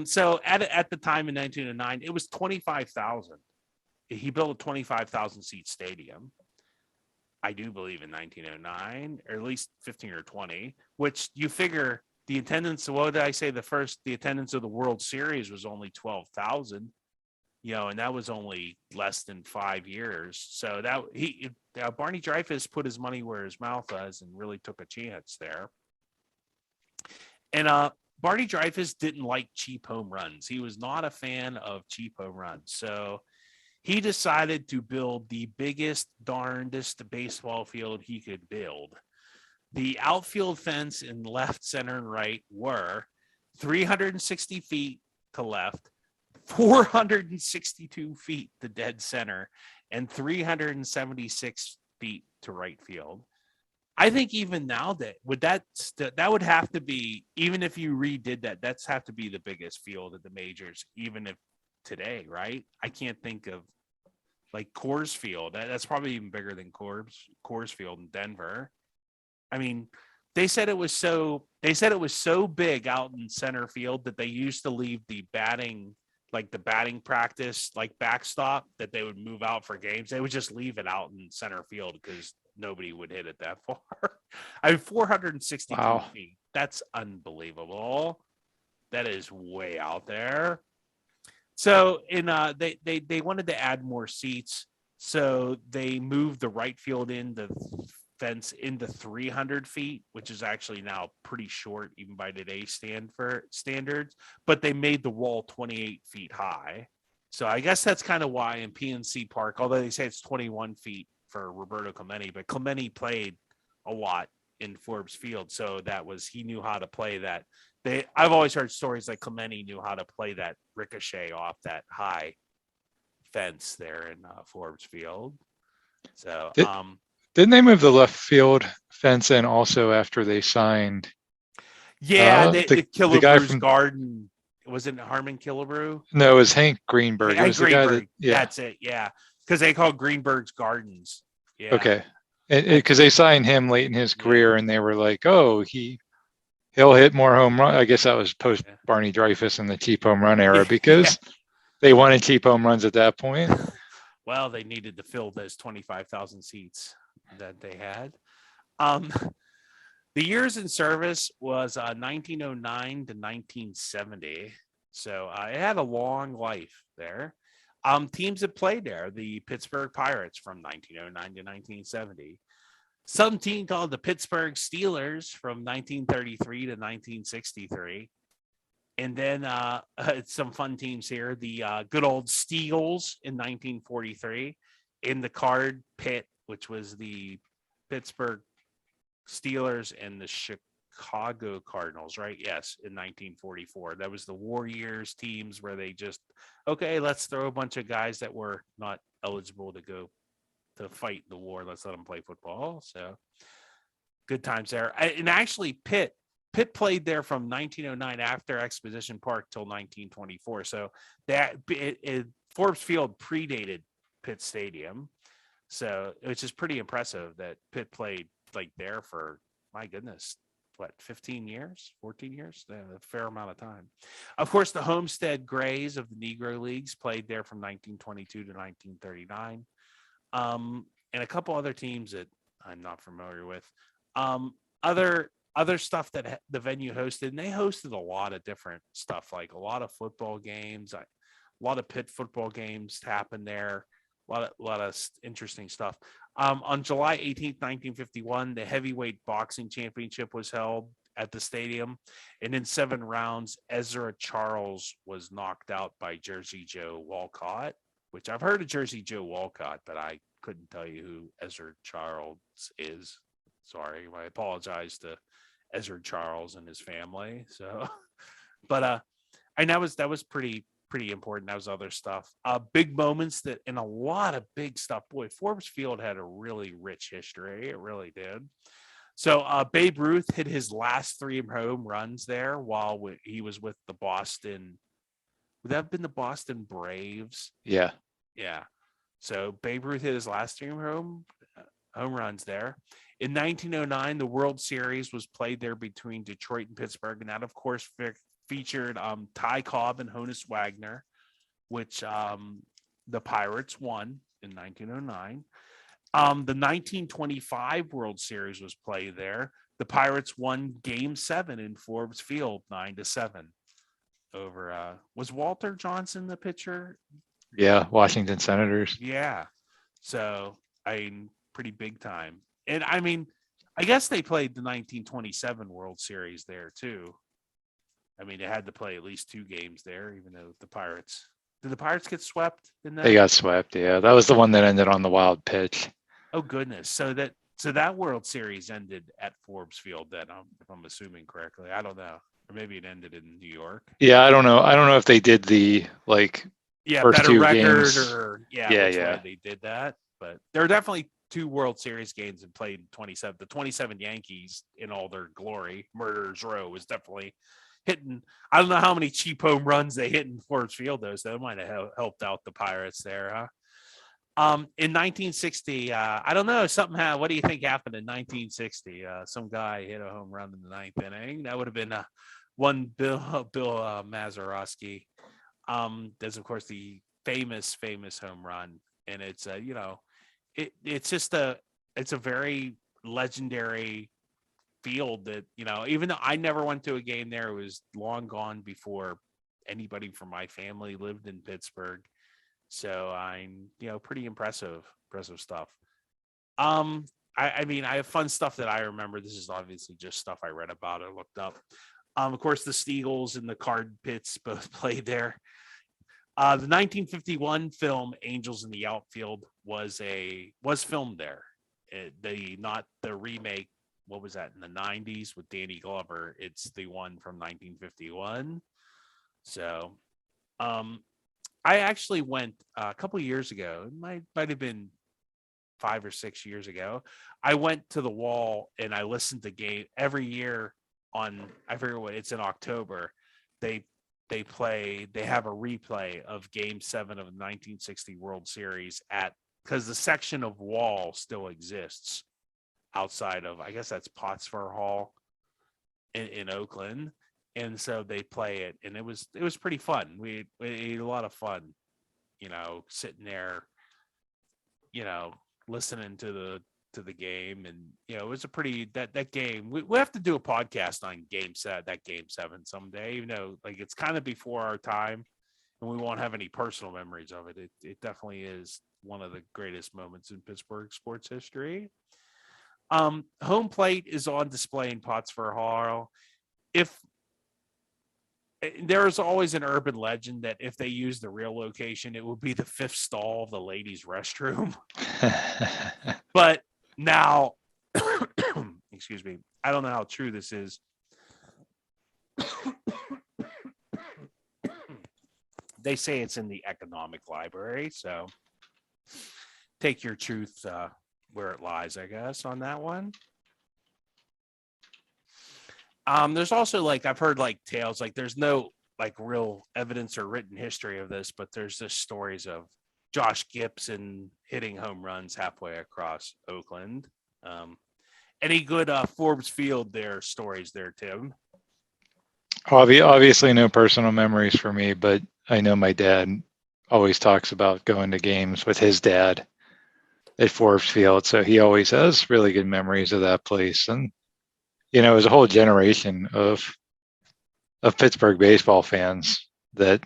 So at the time in 1909, it was 25,000. He built a 25,000 seat stadium, I do believe, in 1909, or at least 15 or 20, which you figure the attendance, what did I say? The attendance of the World Series was only 12,000, and that was only less than 5 years. So Barney Dreyfuss put his money where his mouth was and really took a chance there. And Barney Dreyfuss didn't like cheap home runs. He was not a fan of cheap home runs. So he decided to build the biggest, darndest baseball field he could build. The outfield fence in left, center, and right were 360 feet to left, 462 feet to dead center, and 376 feet to right field. I think even now that would have to be, even if you redid that, that's have to be the biggest field at the majors, even if today, right? I can't think of like Coors Field. That's probably even bigger than Coors Field in Denver. I mean, they said it was so big out in center field that they used to leave the batting practice, like backstop, that they would move out for games. They would just leave it out in center field because nobody would hit it that far. I mean, 462 Wow. feet. That's unbelievable. That is way out there. So they wanted to add more seats. So they moved the right field fence into 300 feet, which is actually now pretty short, even by today's standards. But they made the wall 28 feet high. So I guess that's kind of why in PNC Park, although they say it's 21 feet for Roberto Clemente, but Clemente played a lot in Forbes Field. So he knew how to play that. I've always heard stories like Clemente knew how to play that ricochet off that high fence there in Forbes Field. So, Didn't they move the left field fence in also after they signed? Yeah, the guy Killebrew's from Garden. Was it Harmon Killebrew? No, it was Hank Greenberg. It was the guy that, That's it. Yeah, because they call Greenberg's Gardens. Yeah. Okay, because they signed him late in his career, and they were like, "Oh, he'll hit more home run." I guess that was post Barney Dreyfuss in the cheap home run era, because they wanted cheap home runs at that point. Well, they needed to fill those 25,000 seats that they had. The years in service was 1909 to 1970. So it had a long life there. Teams that played there, the Pittsburgh Pirates from 1909 to 1970. Some team called the Pittsburgh Steelers from 1933 to 1963. And then some fun teams here. The good old Steagles in 1943. In the card pit, which was the Pittsburgh Steelers and the Chicago Cardinals, right? Yes, in 1944. That was the war years teams where they just, okay, let's throw a bunch of guys that were not eligible to go to fight the war. Let's let them play football. So good times there. And actually, Pitt played there from 1909 after Exposition Park till 1924. So that Forbes Field predated Pitt Stadium. So which is pretty impressive that Pitt played like there for, my goodness, 15 years, 14 years, a fair amount of time. Of course, the Homestead Grays of the Negro Leagues played there from 1922 to 1939. And a couple other teams that I'm not familiar with. Other stuff that the venue hosted, and they hosted a lot of different stuff, like a lot of football games, a A lot of Pitt football games happened there. A lot of interesting stuff. On July 18th, 1951, the heavyweight boxing championship was held at the stadium. And in 7 rounds, Ezra Charles was knocked out by Jersey Joe Walcott, which I've heard of Jersey Joe Walcott, but I couldn't tell you who Ezra Charles is. Sorry, I apologize to Ezra Charles and his family. So, but and that was pretty important. That was other stuff. Big moments that, and a lot of big stuff. Boy, Forbes Field had a really rich history. It really did. So Babe Ruth hit his last 3 home runs there while he was with the Boston. Would that have been the Boston Braves? Yeah. Yeah. So Babe Ruth hit his last 3 home runs there. In 1909, the World Series was played there between Detroit and Pittsburgh, and that, of course, featured Ty Cobb and Honus Wagner, which the Pirates won in 1909. The 1925 World Series was played there. The Pirates won Game 7 in Forbes Field, 9-7. Over was Walter Johnson the pitcher? Yeah, Washington Senators. Yeah. So pretty big time. And I mean, I guess they played the 1927 World Series there too. I mean, they had to play at least 2 games there, even though did the Pirates get swept in that? They got swept. Yeah, that was the one that ended on the wild pitch. Oh goodness. So that World Series ended at Forbes Field then, if I'm assuming correctly. I don't know. Or maybe it ended in New York. Yeah, I don't know. I don't know if they did the first better 2 record games. or Yeah. way they did that. But there are definitely 2 World Series games and played 27. The 27 Yankees in all their glory, Murderers Row, was definitely hitting. I don't know how many cheap home runs they hit in Forbes Field, though, so that might have helped out the Pirates there, huh? In 1960, I don't know, what do you think happened in 1960? Some guy hit a home run in the 9th inning. That would have been one Bill Mazeroski. There's of course the famous home run, and it's it's a very legendary field that, even though I never went to a game there, it was long gone before anybody from my family lived in Pittsburgh. So I'm, pretty impressive stuff. I mean, I have fun stuff that I remember. This is obviously just stuff I read about or looked up. Of course, the Steagles and the Card Pits both played there. The 1951 film Angels in the Outfield was filmed there. Not the remake. What was that, in the 90s with Danny Glover? It's the one from 1951. So, I actually went a couple of years ago. It might have been 5 or 6 years ago. I went to the Wall and I listened to game every year I forget what it's in October. They have a replay of Game 7 of the 1960 World Series because the section of Wall still exists outside of, I guess that's Pottsford Hall in Oakland. And so they play it, and it was pretty fun. We had a lot of fun, sitting there, listening to the game, and it was a pretty that game. We have to do a podcast on Game 7 someday. It's kind of before our time, and we won't have any personal memories of it. It definitely is one of the greatest moments in Pittsburgh sports history. Home plate is on display in Pottsford Hall. There is always an urban legend that if they use the real location, it would be the 5th stall of the ladies' restroom. But now, excuse me, I don't know how true this is. They say it's in the economic library, so take your truth where it lies, I guess, on that one. There's also I've heard tales, there's no real evidence or written history of this, but there's just stories of Josh Gibson hitting home runs halfway across Oakland. Any good Forbes Field stories there, Tim? Obviously no personal memories for me, but I know my dad always talks about going to games with his dad at Forbes Field. So he always has really good memories of that place. And it was a whole generation of Pittsburgh baseball fans that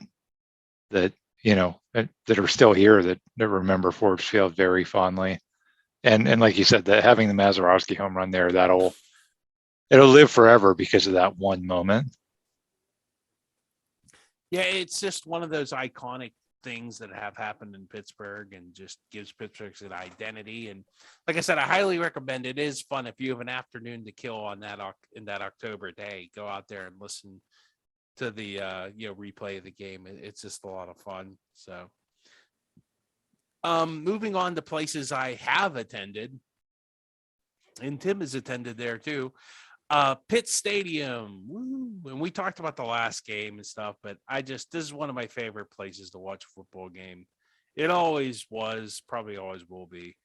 that are still here that remember Forbes Field very fondly. And like you said, that having the Mazeroski home run there, it'll live forever because of that one moment. Yeah, it's just one of those iconic things that have happened in Pittsburgh and just gives Pittsburgh an identity. And like I said, I highly recommend it. It is fun if you have an afternoon to kill on that in that October day. Go out there and listen to the replay of the game. It's just a lot of fun. So moving on to places I have attended, and Tim has attended there too. Pitt Stadium. Woo. And we talked about the last game and stuff, but this is one of my favorite places to watch a football game. It always was, probably always will be.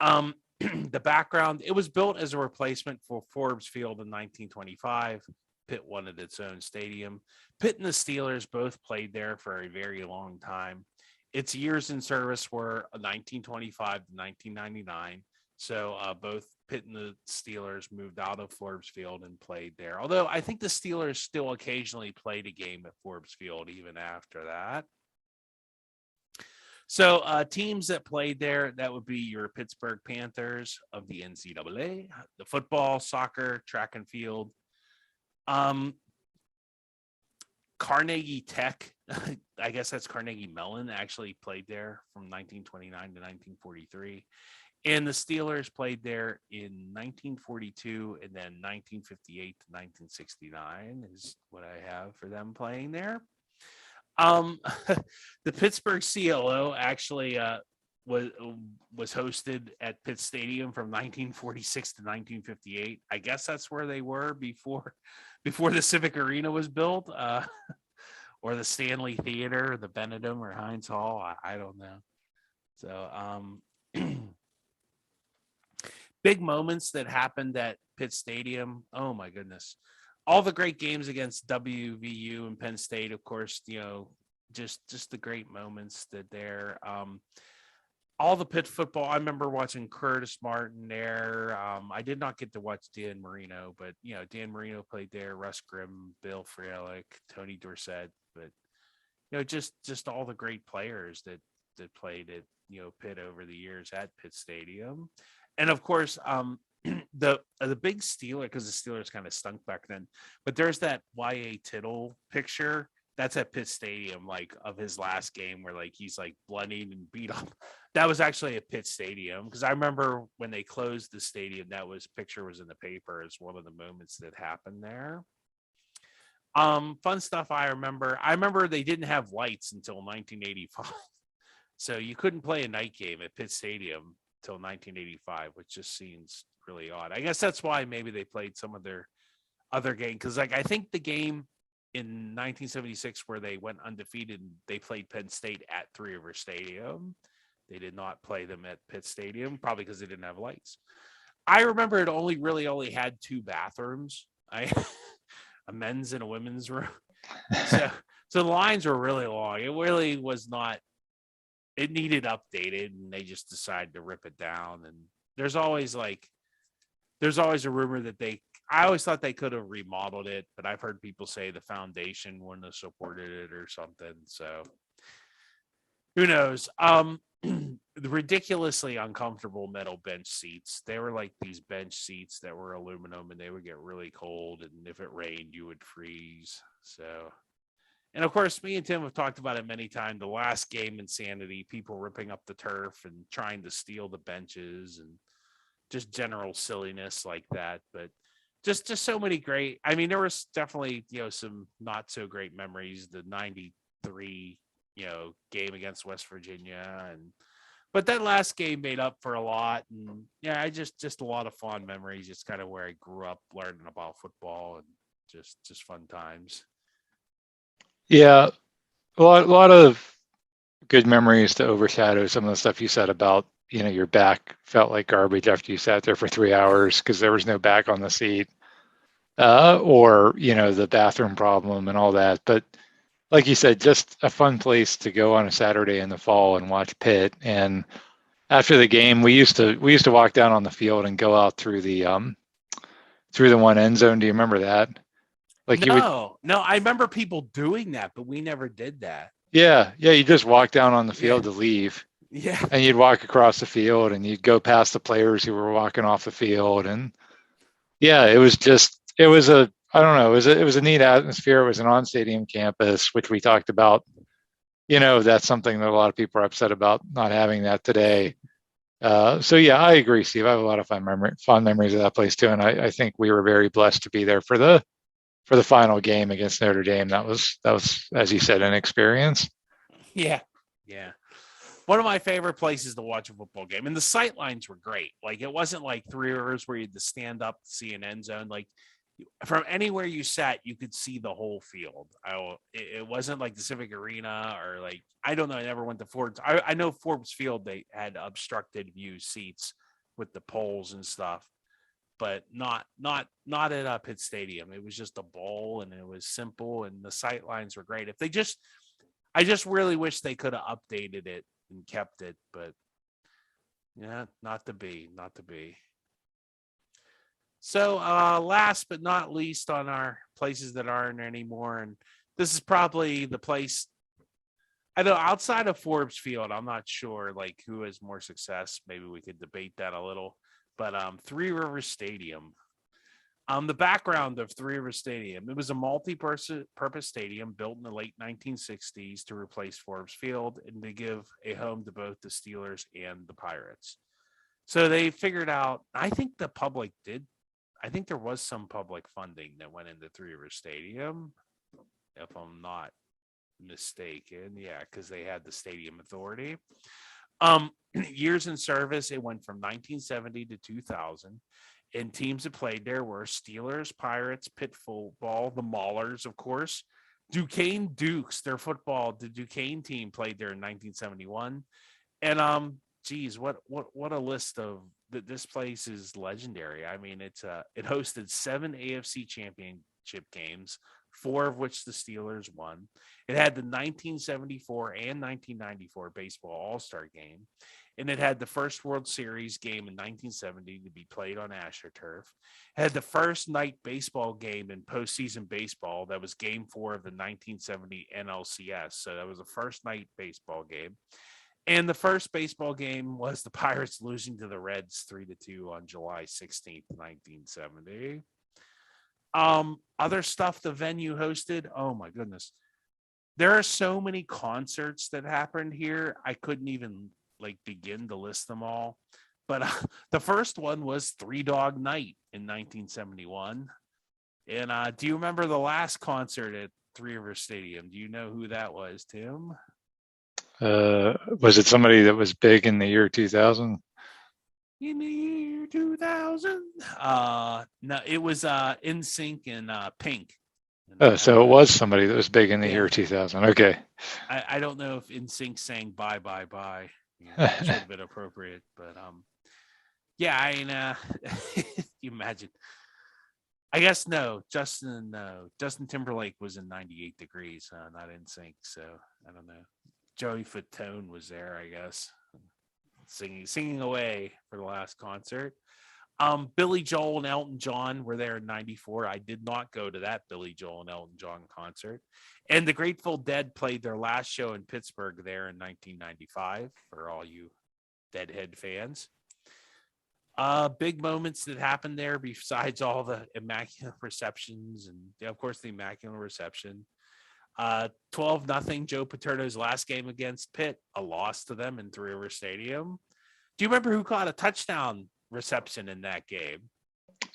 The background, it was built as a replacement for Forbes Field in 1925. Pitt wanted its own stadium. Pitt and the Steelers both played there for a very long time. Its years in service were 1925 to 1999. So both Pitt and the Steelers moved out of Forbes Field and played there. Although I think the Steelers still occasionally played a game at Forbes Field even after that. So teams that played there, that would be your Pittsburgh Panthers of the NCAA, the football, soccer, track and field. Carnegie Tech, I guess that's Carnegie Mellon, actually played there from 1929 to 1943. And the Steelers played there in 1942 and then 1958 to 1969 is what I have for them playing there. The Pittsburgh CLO actually was hosted at Pitt Stadium from 1946 to 1958. I guess that's where they were before the Civic Arena was built, or the Stanley Theater, the Benedum or Heinz Hall. I don't know. So, big moments that happened at Pitt Stadium. Oh my goodness. All the great games against WVU and Penn State, of course, just the great moments that there. All the Pitt football. I remember watching Curtis Martin there. I did not get to watch Dan Marino, but Dan Marino played there, Russ Grimm, Bill Fralick, Tony Dorsett, but just all the great players that played at Pitt over the years at Pitt Stadium. And of course, the big Steeler, because the Steelers kind of stunk back then, but there's that Y.A. Tittle picture that's at Pitt Stadium, like of his last game where like he's like bloodied and beat up. That was actually at Pitt Stadium, because I remember when they closed the stadium, picture was in the paper as one of the moments that happened there. Fun stuff. I remember they didn't have lights until 1985, so you couldn't play a night game at Pitt Stadium till 1985, which just seems really odd. I guess that's why maybe they played some of their other game, because like I think the game in 1976 where they went undefeated, they played Penn State at Three River Stadium. They did not play them at Pitt Stadium, probably because they didn't have lights. I remember it only had two bathrooms, a men's and a women's room. So the lines were really long. It really was not. It needed updated, and they just decided to rip it down. And there's always a rumor that I always thought they could have remodeled it, but I've heard people say the foundation wouldn't have supported it or something. So who knows? The ridiculously uncomfortable metal bench seats. They were like these bench seats that were aluminum, and they would get really cold. And if it rained, you would freeze. So. And of course, me and Tim have talked about it many times. The last game insanity, people ripping up the turf and trying to steal the benches and just general silliness like that. But just so many great. I mean, there was definitely, some not so great memories. The 93, game against West Virginia. But that last game made up for a lot. And yeah, I just a lot of fond memories. It's kind of where I grew up learning about football and just fun times. Yeah, a lot of good memories to overshadow some of the stuff you said about, your back felt like garbage after you sat there for 3 hours because there was no back on the seat, or, the bathroom problem and all that. But like you said, just a fun place to go on a Saturday in the fall and watch Pitt. And after the game, we used to walk down on the field and go out through the one end zone. Do you remember that? No, I remember people doing that, but we never did that. Yeah, yeah. You just walk down on the field to leave, Yeah. and you'd walk across the field, and you'd go past the players who were walking off the field, and yeah, it was just it was a I don't know it was a neat atmosphere. It was an on stadium campus, which we talked about. That's something that a lot of people are upset about not having that today. So yeah, I agree, Steve. I have a lot of fond memories of that place too, and I think we were very blessed to be there for the final game against Notre Dame. That was as you said an experience. Yeah. Yeah. One of my favorite places to watch a football game. And the sight lines were great. Like it wasn't like Three Rivers where you had to stand up to see an end zone. Like from anywhere you sat, you could see the whole field. It wasn't like the Civic Arena or like, I don't know. I never went to Forbes. I know Forbes Field, they had obstructed view seats with the poles and stuff, but not at Pitt Stadium. It was just a bowl and it was simple and the sight lines were great. I just really wish they could have updated it and kept it, but yeah, not to be. So last but not least on our places that aren't anymore, and this is probably the place, I know outside of Forbes Field, I'm not sure like who has more success. Maybe we could debate that a little, but Three Rivers Stadium. The background of Three Rivers Stadium, it was a multi-purpose stadium built in the late 1960s to replace Forbes Field and to give a home to both the Steelers and the Pirates. So they figured out, I think there was some public funding that went into Three Rivers Stadium, if I'm not mistaken. Yeah, because they had the stadium authority. Years in service, it went from 1970 to 2000. And teams that played there were Steelers, Pirates, Pitt football, the Maulers, of course, Duquesne Dukes. The Duquesne team played there in 1971. And geez, what a list of this place is legendary. I mean, it hosted 7 AFC championship games, 4 of which the Steelers won. It had the 1974 and 1994 baseball All-Star game. And it had the first World Series game in 1970 to be played on AstroTurf. It had the first night baseball game in postseason baseball. That was Game 4 of the 1970 NLCS. So that was the first night baseball game. And the first baseball game was the Pirates losing to the Reds 3-2 on July 16th, 1970. Other stuff the venue hosted. Oh my goodness. There are so many concerts that happened here. I couldn't even begin to list them all, but the first one was Three Dog Night in 1971. And do you remember the last concert at Three Rivers Stadium? Do you know who that was, Tim? Was it somebody that was big in the year 2000? In the year 2000? No, it was NSYNC and Pink. Oh, so it was somebody that was big in the year 2000. Okay. I don't know if NSYNC sang Bye Bye Bye. Yeah, should have been appropriate, but yeah, I mean, you imagine. I guess no. Justin Timberlake was in 98 Degrees, not NSYNC, so I don't know. Joey Fatone was there, I guess, singing away for the last concert. Billy Joel and Elton John were there in 94. I did not go to that Billy Joel and Elton John concert. And the Grateful Dead played their last show in Pittsburgh there in 1995 for all you Deadhead fans. Big moments that happened there besides all the immaculate receptions and, of course, the immaculate reception. 12-0 Joe Paterno's last game against Pitt, a loss to them in Three Rivers Stadium. Do you remember who caught a touchdown reception in that game?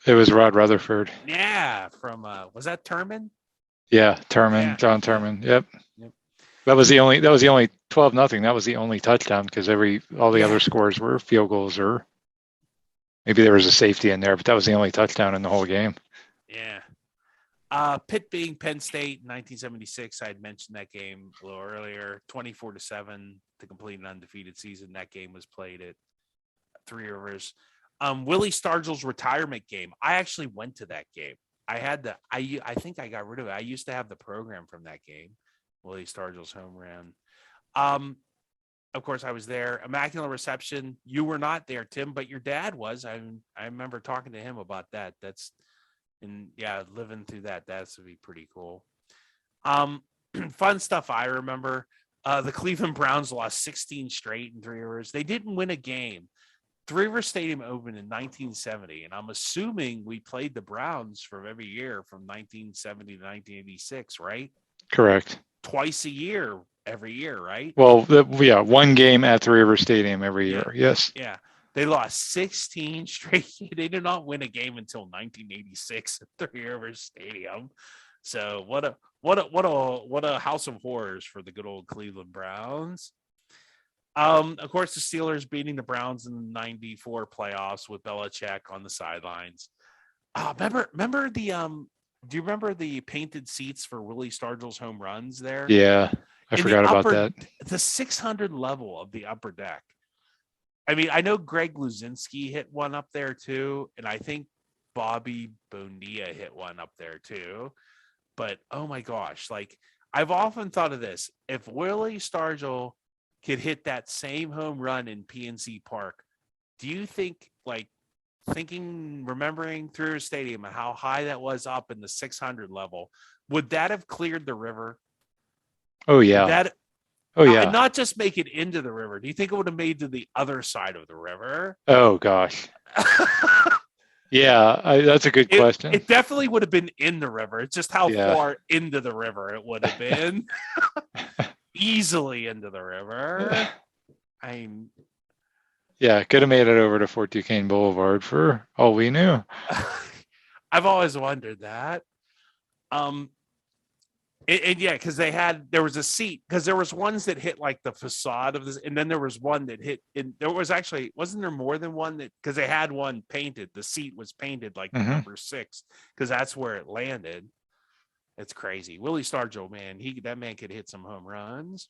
It was Rod Rutherford. Yeah, from was that Turman? Yeah, Turman, yeah. John Turman. Yep. That was the only 12-0. That was the only touchdown because all the other scores were field goals or maybe there was a safety in there, but that was the only touchdown in the whole game. Yeah. Pitt being Penn State in 1976. I had mentioned that game a little earlier. 24-7 to complete an undefeated season. That game was played at Three Rivers. Willie Stargell's retirement game. I actually went to that game. I think I got rid of it. I used to have the program from that game. Willie Stargell's home run. Of course, I was there. Immaculate reception. You were not there, Tim, but your dad was. I remember talking to him about that. Living through that. That's would be pretty cool. Fun stuff I remember. The Cleveland Browns lost 16 straight in Three Rivers. They didn't win a game. Three River Stadium opened in 1970, and I'm assuming we played the Browns from every year from 1970 to 1986, right? Correct. Twice a year, every year, right? Well, yeah, one game at Three River Stadium every year. Yes. Yeah. They lost 16 straight. They did not win a game until 1986 at Three River Stadium. So what a house of horrors for the good old Cleveland Browns. Of course, the Steelers beating the Browns in the 94 playoffs with Belichick on the sidelines. Remember the do you remember the painted seats for Willie Stargell's home runs there? Yeah, I In the forgot about upper- that. The 600 level of the upper deck. I mean, I know Greg Luzinski hit one up there too, and I think Bobby Bonilla hit one up there too. But oh my gosh, like I've often thought of this: if Willie Stargell could hit that same home run in PNC Park, do you think, like, remembering through stadium and how high that was up in the 600 level, would that have cleared the river? Oh yeah. And not just make it into the river. Do you think it would have made to the other side of the river? Oh gosh. Yeah, that's a good question. It definitely would have been in the river. It's just how Yeah. far into the river it would have been. Easily into the river. Yeah, could have made it over to Fort Duquesne Boulevard for all we knew. I've always wondered that. And yeah, because there was a seat, because there was ones that hit like the facade of this, and then there was one that hit, and there was actually, wasn't there more than one that, because they had one painted, the seat was painted like number 6, because that's where it landed. It's crazy. Willie Stargell, man, that man could hit some home runs.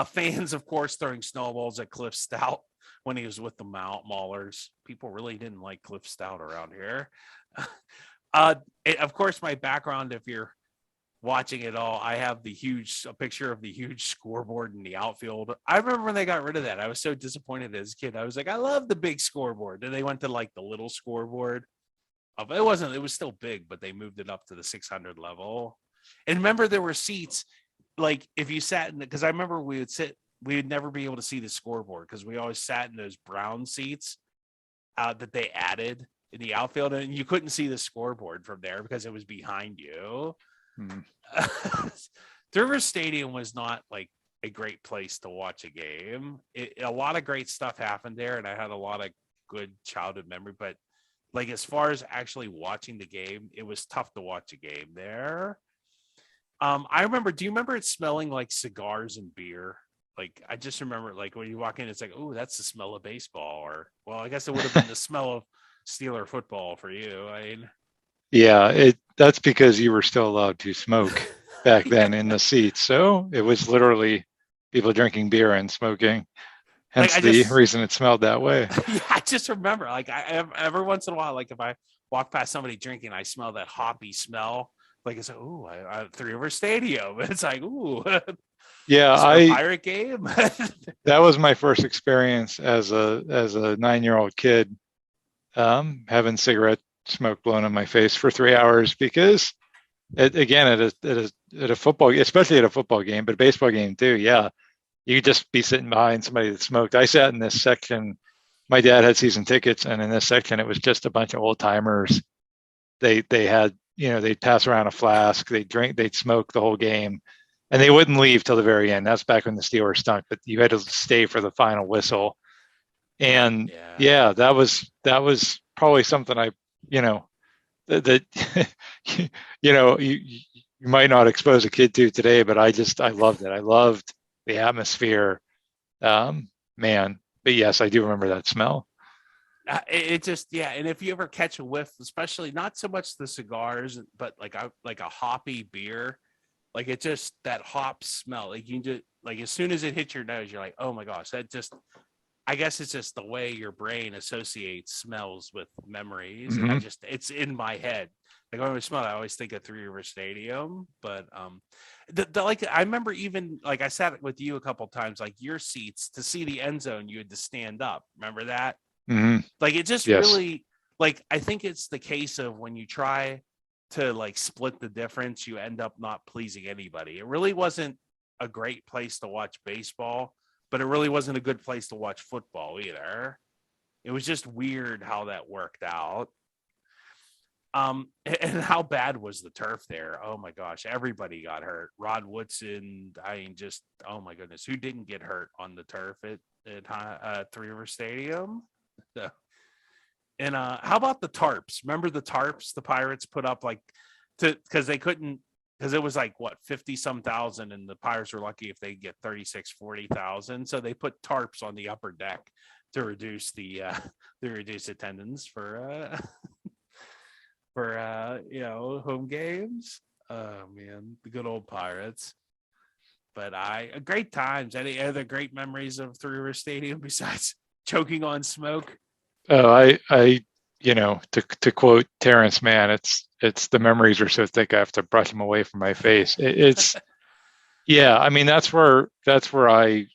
Fans, of course, throwing snowballs at Cliff Stout when he was with the Maulers. People really didn't like Cliff Stout around here. Of course, my background, if you're watching it all, I have a picture of the huge scoreboard in the outfield. I remember when they got rid of that. I was so disappointed as a kid. I was like, I love the big scoreboard. And they went to like the little scoreboard. It was still big, but they moved it up to the 600 level. And remember, there were seats, like if you sat in because I remember we would never be able to see the scoreboard because we always sat in those brown seats that they added in the outfield, and you couldn't see the scoreboard from there because it was behind you. River Stadium was not like a great place to watch a game. A lot of great stuff happened there, and I had a lot of good childhood memory, but like as far as actually watching the game, it was tough to watch a game there. I remember, do you remember it smelling like cigars and beer? Like, I just remember, like, when you walk in, it's like, oh, that's the smell of baseball. Or, well, I guess it would have been the smell of Steeler football for you. I mean, yeah, that's because you were still allowed to smoke back then in the seats. So it was literally people drinking beer and smoking. Hence the reason it smelled that way. Yeah, I just remember, like, every once in a while, like, if I walk past somebody drinking, I smell that hoppy smell. Like, it's like, ooh, I Three River Stadium. It's like, ooh. Yeah, Pirate game. That was my first experience as a 9-year-old kid, having cigarette smoke blown in my face for 3 hours because, at a football, especially at a football game, but a baseball game too. Yeah, you could just be sitting behind somebody that smoked. I sat in this section. My dad had season tickets, and in this section, it was just a bunch of old timers. They had, they'd pass around a flask, they'd drink, they'd smoke the whole game. And they wouldn't leave till the very end. That's back when the Steelers stunk, but you had to stay for the final whistle. And yeah, that was probably something that you might not expose a kid to today, but I loved it. I loved the atmosphere, man. But yes, I do remember that smell. And if you ever catch a whiff, especially not so much the cigars, but like a hoppy beer. Like, it's just that hop smell. Like, you just, like, as soon as it hits your nose, you're like, oh my gosh, I guess it's just the way your brain associates smells with memories. Mm-hmm. And it's in my head. Like, when I smell it, I always think of Three River Stadium. But I remember, even like I sat with you a couple times, like your seats, to see the end zone, you had to stand up. Remember that? Mm-hmm. Like, it just really, like, I think it's the case of when you try to like split the difference, you end up not pleasing anybody. It really wasn't a great place to watch baseball, but it really wasn't a good place to watch football either. It was just weird how that worked out. And how bad was the turf there? Oh my gosh, everybody got hurt. Rod Woodson, I mean, just oh my goodness, who didn't get hurt on the turf at Three River Stadium? So, and how about the tarps? Remember the tarps the Pirates put up because they couldn't, because it was like what 50 some thousand, and the Pirates were lucky if they get 40,000. So they put tarps on the upper deck to reduce the reduce attendance for home games. Oh man, the good old Pirates. But great times. Any other great memories of Three River Stadium besides choking on smoke? Oh, I to quote Terrence Mann, it's the memories are so thick I have to brush them away from my face. It's yeah, I mean that's where I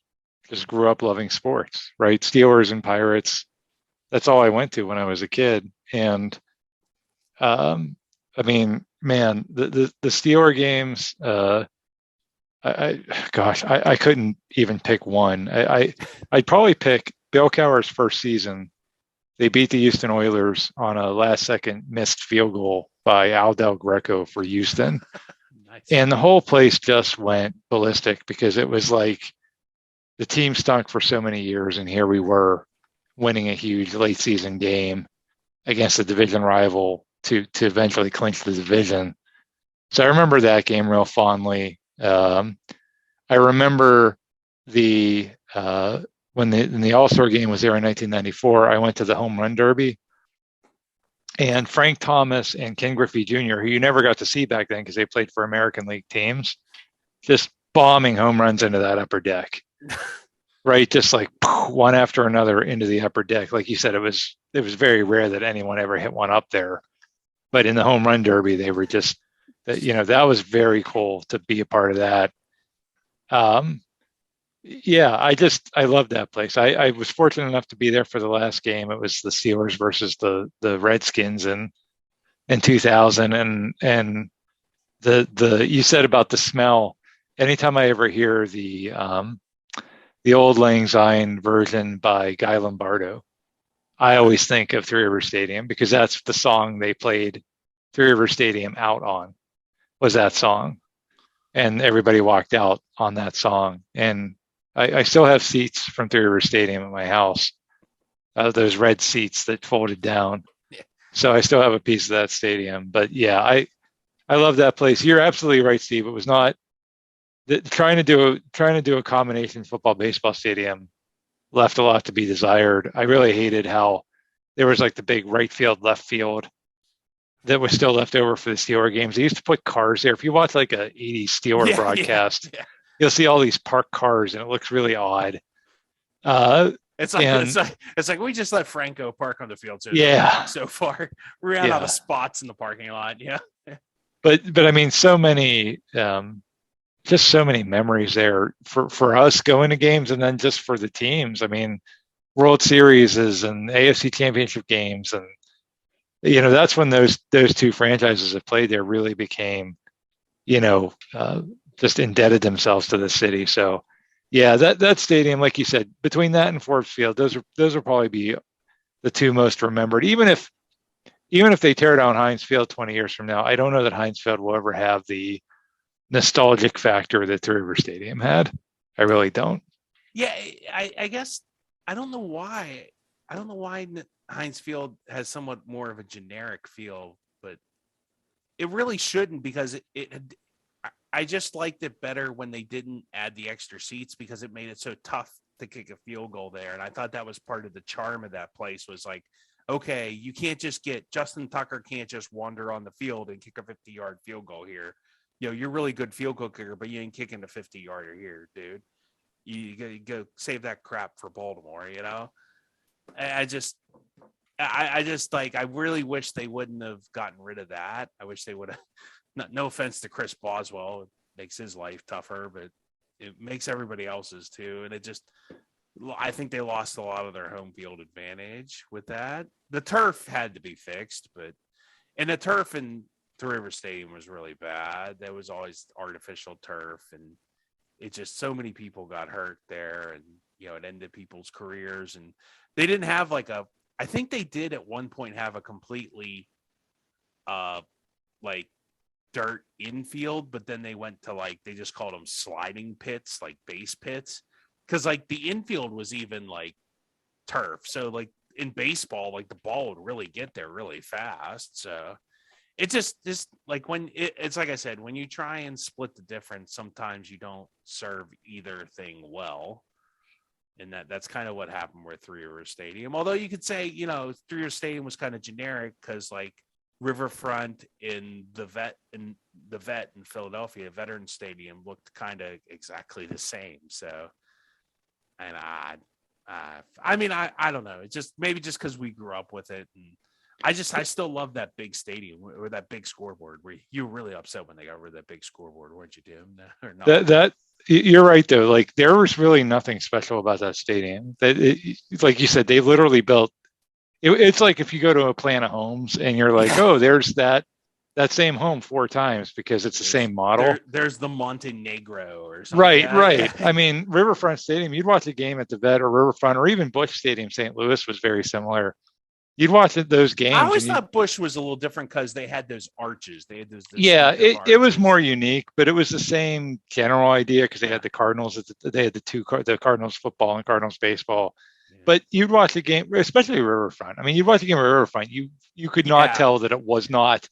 just grew up loving sports, right? Steelers and Pirates. That's all I went to when I was a kid. And I mean, man, the Steeler games, I couldn't even pick one. I'd probably pick Bill Cowher's first season. They beat the Houston Oilers on a last second missed field goal by Al Del Greco for Houston. Nice. And the whole place just went ballistic because it was like the team stunk for so many years. And here we were winning a huge late season game against a division rival to eventually clinch the division. So I remember that game real fondly. I remember when the All-Star game was there in 1994, I went to the Home Run Derby, and Frank Thomas and Ken Griffey Jr., who you never got to see back then because they played for American League teams, just bombing home runs into that upper deck. Right, just like one after another into the upper deck. Like you said, it was very rare that anyone ever hit one up there. But in the Home Run Derby, they were just, that was very cool to be a part of that. Yeah, I love that place. I was fortunate enough to be there for the last game. It was the Steelers versus the Redskins in 2000, and the you said about the smell. Anytime I ever hear the Old Lang Syne version by Guy Lombardo, I always think of Three River Stadium because that's the song they played Three River Stadium out on, was that song. And everybody walked out on that song. And I still have seats from Three River Stadium at my house, those red seats that folded down. Yeah. So I still have a piece of that stadium. But yeah, I love that place. You're absolutely right, Steve. It was not trying to do a combination football baseball stadium left a lot to be desired. I really hated how there was like the big right field, left field that was still left over for the Steeler games. They used to put cars there. If you watch like a 80s Steeler broadcast, you'll see all these parked cars and it looks really odd. It's like we just let Franco park on the field so far. We ran out of spots in the parking lot. Yeah. But I mean, so many just so many memories there for us going to games, and then just for the teams. I mean, World Series and AFC Championship games, and that's when those two franchises that played there really became, just indebted themselves to the city. So, yeah, that stadium, like you said, between that and Forbes Field, those will probably be the two most remembered. Even if they tear down Heinz Field 20 years from now, I don't know that Heinz Field will ever have the nostalgic factor that Three River Stadium had. I really don't. Yeah, I guess I don't know why. Heinz Field has somewhat more of a generic feel, but it really shouldn't, because I just liked it better when they didn't add the extra seats, because it made it so tough to kick a field goal there. And I thought that was part of the charm of that place, was like, okay, you can't just Justin Tucker can't just wander on the field and kick a 50-yard field goal here. You're a really good field goal kicker, but you ain't kicking a 50-yarder here, dude. You go save that crap for Baltimore, I just like, I really wish they wouldn't have gotten rid of that. I wish they would have, no offense to Chris Boswell, it makes his life tougher, but it makes everybody else's too. And I think they lost a lot of their home field advantage with that. The turf had to be fixed, and the turf in Three River Stadium was really bad. There was always artificial turf, and it just so many people got hurt there, and it ended people's careers. And they didn't have I think they did at one point have a completely like dirt infield, but then they went to they just called them sliding pits, like base pits, because the infield was even turf. So in baseball, the ball would really get there really fast. So it just when it's like I said, when you try and split the difference, sometimes you don't serve either thing well. And that's kind of what happened with Three Rivers Stadium. Although you could say, Three Rivers Stadium was kind of generic because Riverfront in the vet in Philadelphia, Veterans Stadium, looked kind of exactly the same. So, and I don't know. It's just maybe just because we grew up with it, and I still love that big stadium or that big scoreboard. Where you were really upset when they got rid of that big scoreboard, weren't you, Tim? Or not? That you're right though. There was really nothing special about that stadium. Like you said, they literally built. It's like if you go to a plan of homes and you're like, oh, there's that same home 4 times because it's the same model. There's the Montenegro or something. Right, right. I mean, Riverfront Stadium, you'd watch a game at the Vet or Riverfront or even Busch Stadium, St. Louis was very similar. You'd watch those games. I always thought Busch was a little different because they had those arches. They had those. Yeah, it was more unique, but it was the same general idea because they had the Cardinals. They had the Cardinals football and Cardinals baseball. But you'd watch a game, especially Riverfront. I mean, you'd watch a game at Riverfront. You could not tell that it was not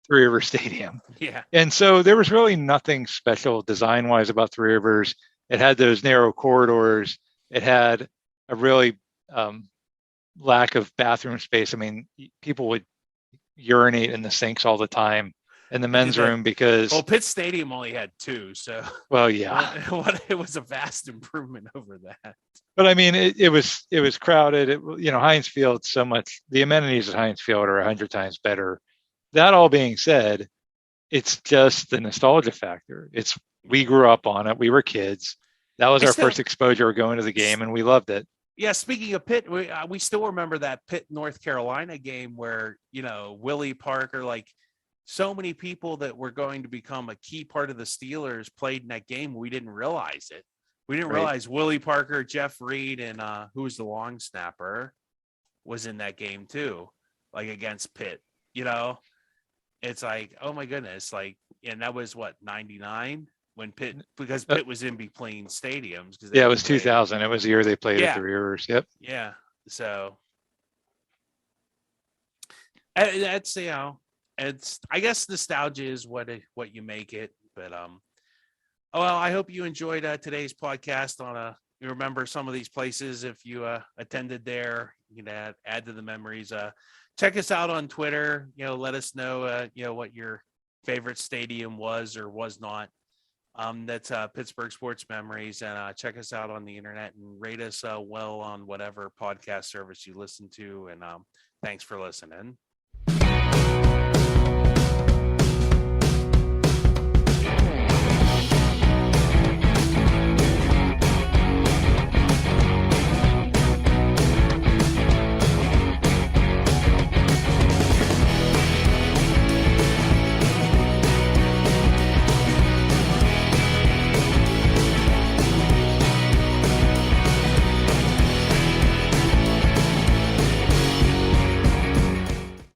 Three Rivers Stadium. Yeah. And so there was really nothing special design-wise about Three Rivers. It had those narrow corridors. It had a really lack of bathroom space. I mean, people would urinate in the sinks all the time in the men's room because Pitt Stadium only had 2, so it was a vast improvement over that. But I mean, it was crowded. Heinz Field, so much. The amenities at Heinz Field are 100 times better. That all being said, it's just the nostalgia factor. We grew up on it. We were kids. That was our first exposure going to the game, and we loved it. Yeah, speaking of Pitt, we still remember that Pitt North Carolina game where Willie Parker, so many people that were going to become a key part of the Steelers played in that game. We didn't realize it. We didn't realize Willie Parker, Jeff Reed, and who was the long snapper was in that game too, against Pitt. It's oh my goodness, and that was what 99 when Pitt, because Pitt was in between stadiums. It was 2000. It was the year they played at the Rivers. Yep. Yeah. So that's it's I guess nostalgia is what you make it, but well, I hope you enjoyed today's podcast on you remember some of these places. If you attended there, you can add to the memories. Check us out on Twitter. Let us know what your favorite stadium was or was not. That's Pittsburgh Sports Memories, and check us out on the internet and rate us well on whatever podcast service you listen to. And thanks for listening.